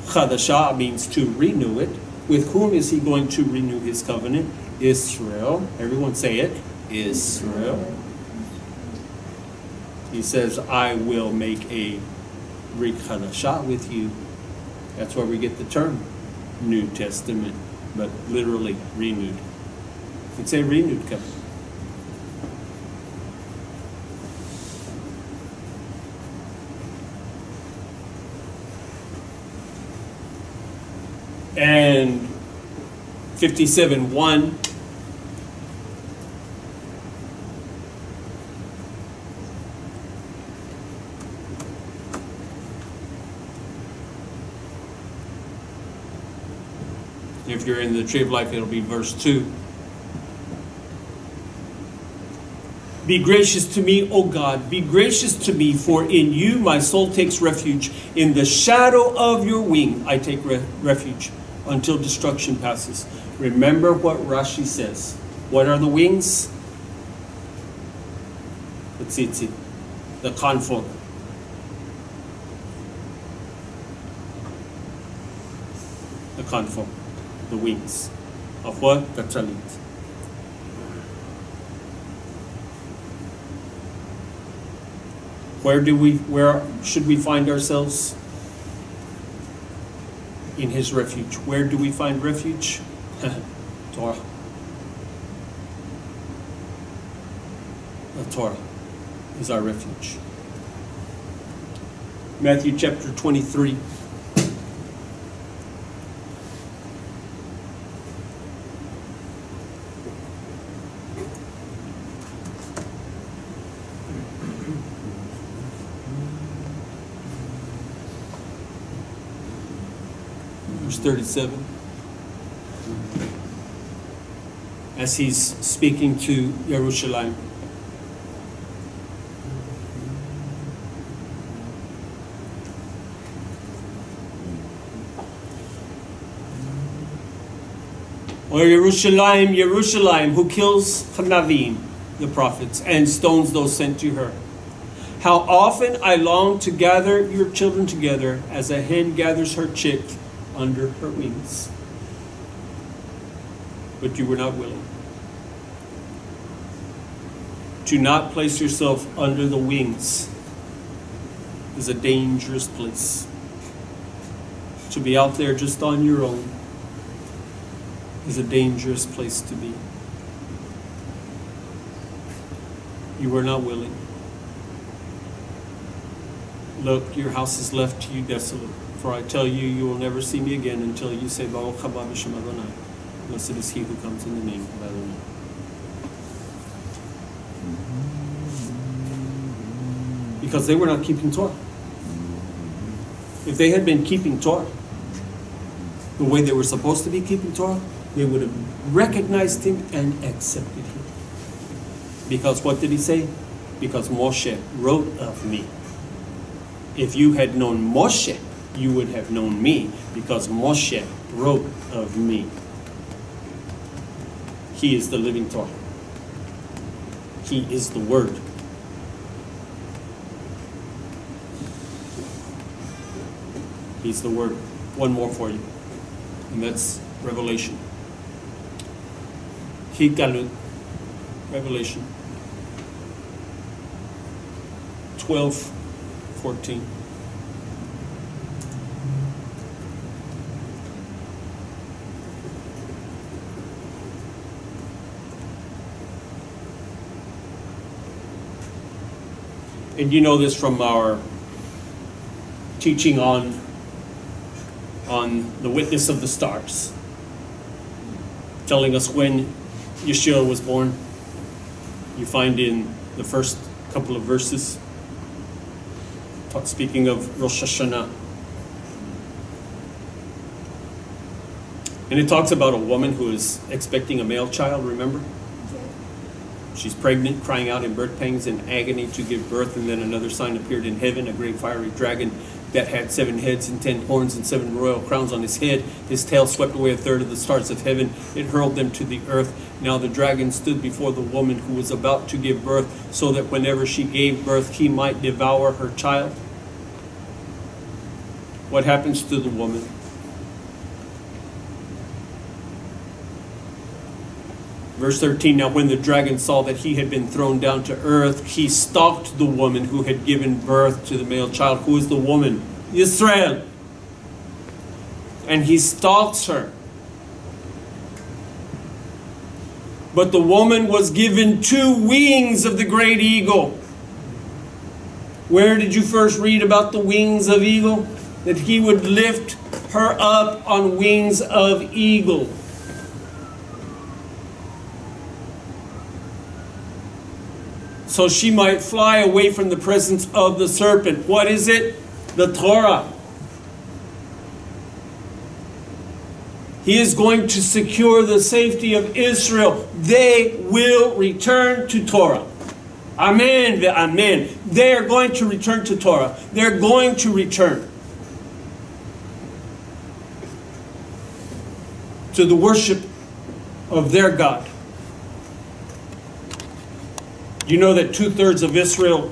[SPEAKER 1] Chadashah means to renew it. With whom is he going to renew his covenant? Israel. Everyone say it. Israel. He says, I will make a Brit Chadashah with you. That's where we get the term New Testament, but literally renewed. It's a renewed covenant. And 57:1. If you're in the Tree of Life, it'll be verse 2. Be gracious to me, O God, be gracious to me, for in you my soul takes refuge. In the shadow of your wing I take refuge until destruction passes. Remember what Rashi says. What are the wings? The tzitzit, the kanfon. The kanfon, the wings. Of what? The talit. Where should we find ourselves? In his refuge. Where do we find refuge? Torah. The Torah is our refuge. Matthew chapter 23. Verse 37. As he's speaking to Jerusalem. O Jerusalem, Jerusalem, who kills Navim, the prophets, and stones those sent to her. How often I long to gather your children together as a hen gathers her chick under her wings. But you were not willing. To not place yourself under the wings is a dangerous place. To be out there just on your own is a dangerous place to be. You were not willing. Look, your house is left to you desolate. For I tell you, you will never see me again until you say, Baruch haba b'shem Adonai. Blessed is he who comes in the name of Adonai. Because they were not keeping Torah. If they had been keeping Torah the way they were supposed to be keeping Torah, they would have recognized him and accepted him. Because what did he say? Because Moshe wrote of me. If you had known Moshe, you would have known me, because Moshe wrote of me. He is the living Torah. He is the Word. He's the Word. One more for you, and that's Revelation. Hikalut, Revelation 12:14. And you know this from our teaching on the witness of the stars, telling us when Yeshua was born. You find in the first couple of verses, speaking of Rosh Hashanah. And it talks about a woman who is expecting a male child, remember? She's pregnant, crying out in birth pangs and agony to give birth, and then another sign appeared in heaven, a great fiery dragon that had 7 heads and 10 horns and 7 royal crowns on his head. His tail swept away 1/3 of the stars of heaven. It hurled them to the earth. Now the dragon stood before the woman who was about to give birth, so that whenever she gave birth, he might devour her child. What happens to the woman? Verse 13, now when the dragon saw that he had been thrown down to earth, he stalked the woman who had given birth to the male child. Who is the woman? Israel. And he stalks her. But the woman was given 2 wings of the great eagle. Where did you first read about the wings of eagle? That he would lift her up on wings of eagle. So she might fly away from the presence of the serpent. What is it? The Torah. He is going to secure the safety of Israel. They will return to Torah. Amen ve amen. They are going to return to Torah. They're going to return to the worship of their God. You know that 2/3 of Israel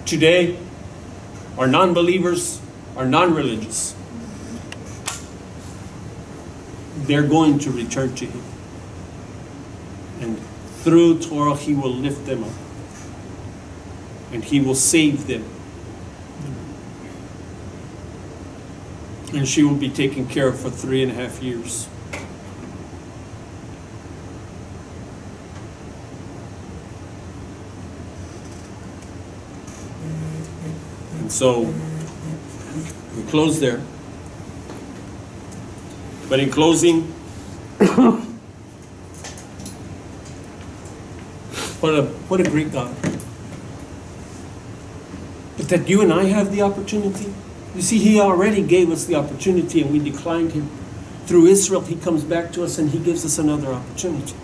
[SPEAKER 1] today are non-believers, are non-religious. They're going to return to him. And through Torah, he will lift them up. And he will save them. And she will be taken care of for 3.5 years. So, we close there. But in closing, what a great God. But that you and I have the opportunity. You see, he already gave us the opportunity and we declined him. Through Israel, he comes back to us and he gives us another opportunity.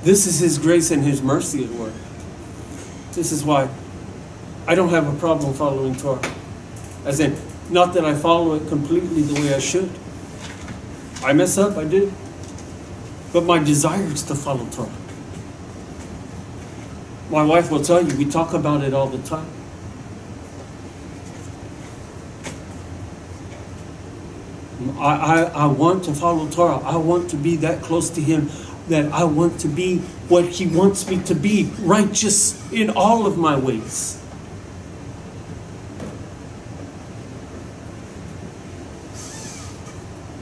[SPEAKER 1] This is his grace and his mercy at work. This is why I don't have a problem following Torah. As in, not that I follow it completely the way I should. I mess up, I do. But my desire is to follow Torah. My wife will tell you, we talk about it all the time. I want to follow Torah. I want to be that close to him, that I want to be what he wants me to be, righteous in all of my ways.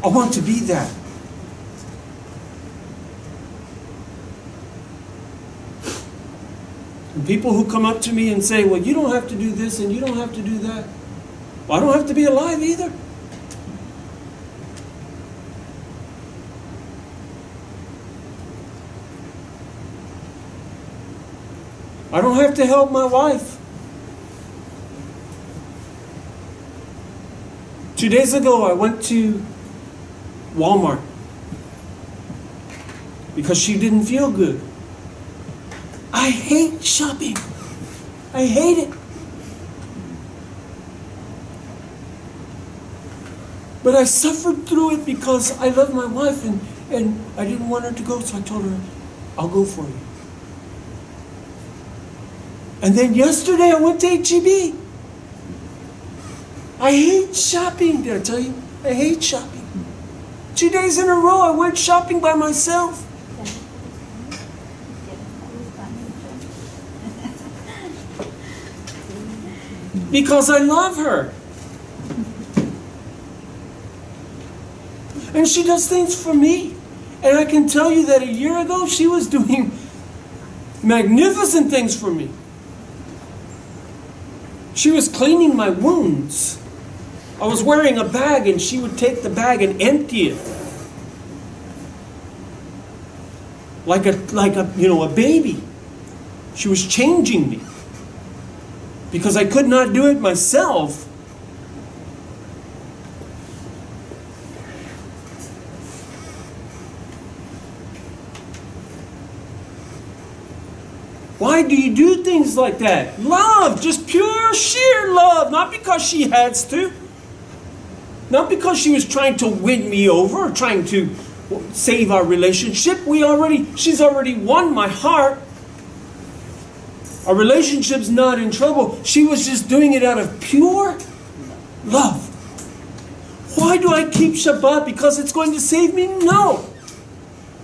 [SPEAKER 1] I want to be that. And people who come up to me and say, well, you don't have to do this and you don't have to do that. Well, I don't have to be alive either. I don't have to help my wife. 2 days ago, I went to Walmart because she didn't feel good. I hate shopping. I hate it. But I suffered through it because I love my wife and I didn't want her to go, so I told her, I'll go for you. And then yesterday I went to H-E-B. I hate shopping, did I tell you? I hate shopping. 2 days in a row I went shopping by myself. Because I love her. And she does things for me. And I can tell you that a year ago she was doing magnificent things for me. She was cleaning my wounds. I was wearing a bag and she would take the bag and empty it. Like a baby. She was changing me. Because I could not do it myself. Why do you do things like that? Love, just pure, sheer love. Not because she has to. Not because she was trying to win me over or trying to save our relationship. She's already won my heart. Our relationship's not in trouble. She was just doing it out of pure love. Why do I keep Shabbat? Because it's going to save me? No.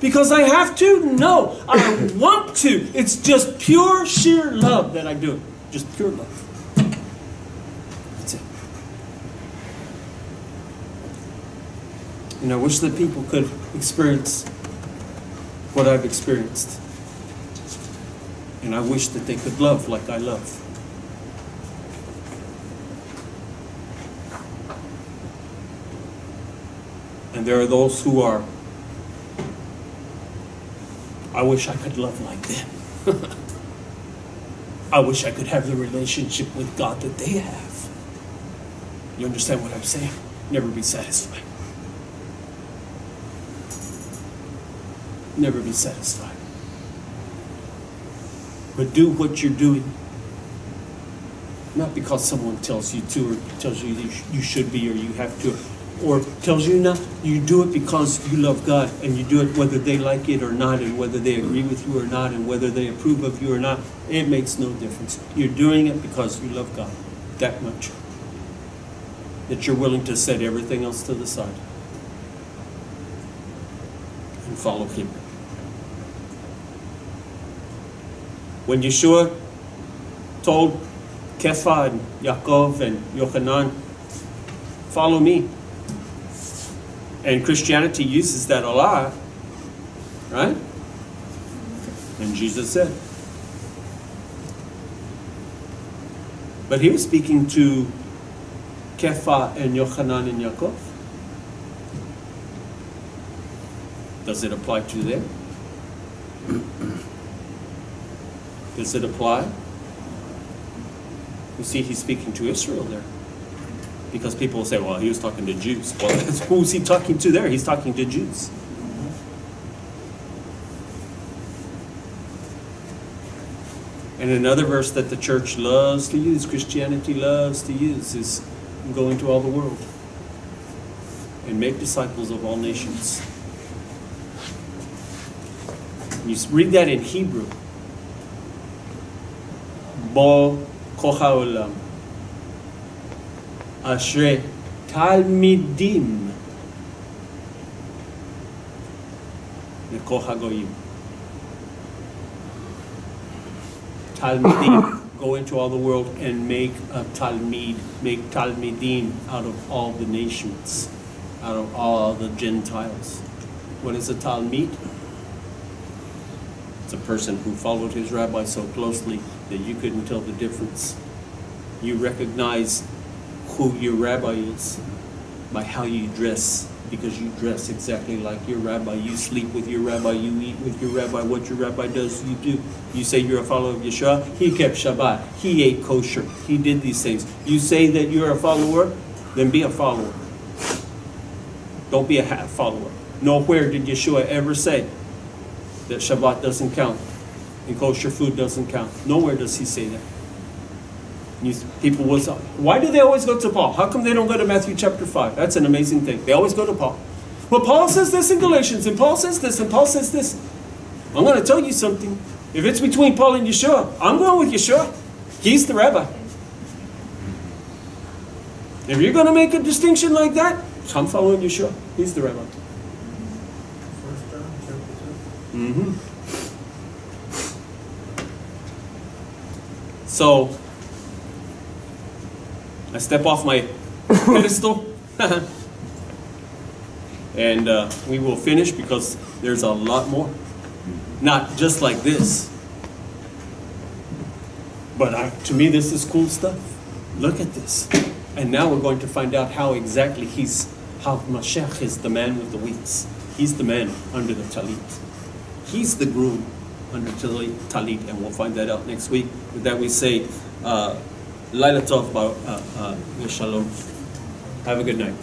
[SPEAKER 1] Because I have to? No. I want to. It's just pure, sheer love that I do it. Just pure love. That's it. And I wish that people could experience what I've experienced. And I wish that they could love like I love. And there are those who are, I wish I could love like them. I wish I could have the relationship with God that they have. You understand what I'm saying? Never be satisfied. Never be satisfied. But do what you're doing. Not because someone tells you to, or tells you you should be, or you have to, or tells you not. You do it because you love God, and you do it whether they like it or not, and whether they agree with you or not, and whether they approve of you or not. It makes no difference. You're doing it because you love God that much, that you're willing to set everything else to the side and follow Him. When Yeshua told Kepha and Yaakov and Yochanan, follow me. And Christianity uses that a lot, right? And Jesus said. But he was speaking to Kepha and Yochanan and Yaakov. Does it apply to them? Does it apply? You see, he's speaking to Israel there. Because people will say, well, he was talking to Jews. Well, who's he talking to there? He's talking to Jews. And another verse that the church loves to use, Christianity loves to use, is go into all the world and make disciples of all nations. You read that in Hebrew. Bo kocha olam. Ashre talmidim lekocha goyim. Talmidim, go into all the world and make a talmid, make talmidim out of all the nations, out of all the Gentiles. What is a talmid? It's a person who followed his rabbi so closely that you couldn't tell the difference. You recognize who your rabbi is by how you dress, because you dress exactly like your rabbi, you sleep with your rabbi, you eat with your rabbi, what your rabbi does, you do. You say you're a follower of Yeshua, he kept Shabbat, he ate kosher, he did these things. You say that you're a follower, then be a follower. Don't be a half follower. Nowhere did Yeshua ever say that Shabbat doesn't count and kosher food doesn't count. Nowhere does he say that. People will say, why do they always go to Paul? How come they don't go to Matthew chapter 5? That's an amazing thing. They always go to Paul. Well, Paul says this in Galatians, and Paul says this, and Paul says this. I'm going to tell you something. If it's between Paul and Yeshua, I'm going with Yeshua. He's the rabbi. If you're going to make a distinction like that, I'm following Yeshua. He's the rabbi.
[SPEAKER 2] 1 John chapter 2.
[SPEAKER 1] Mm-hmm. So, I step off my pedestal. And we will finish because there's a lot more. Not just like this. But to me, this is cool stuff. Look at this. And now we're going to find out how exactly how Mashiach is the man with the wings. He's the man under the talit. He's the groom under talit, and we'll find that out next week. With that we say, Laila Tov, Shalom. Have a good night.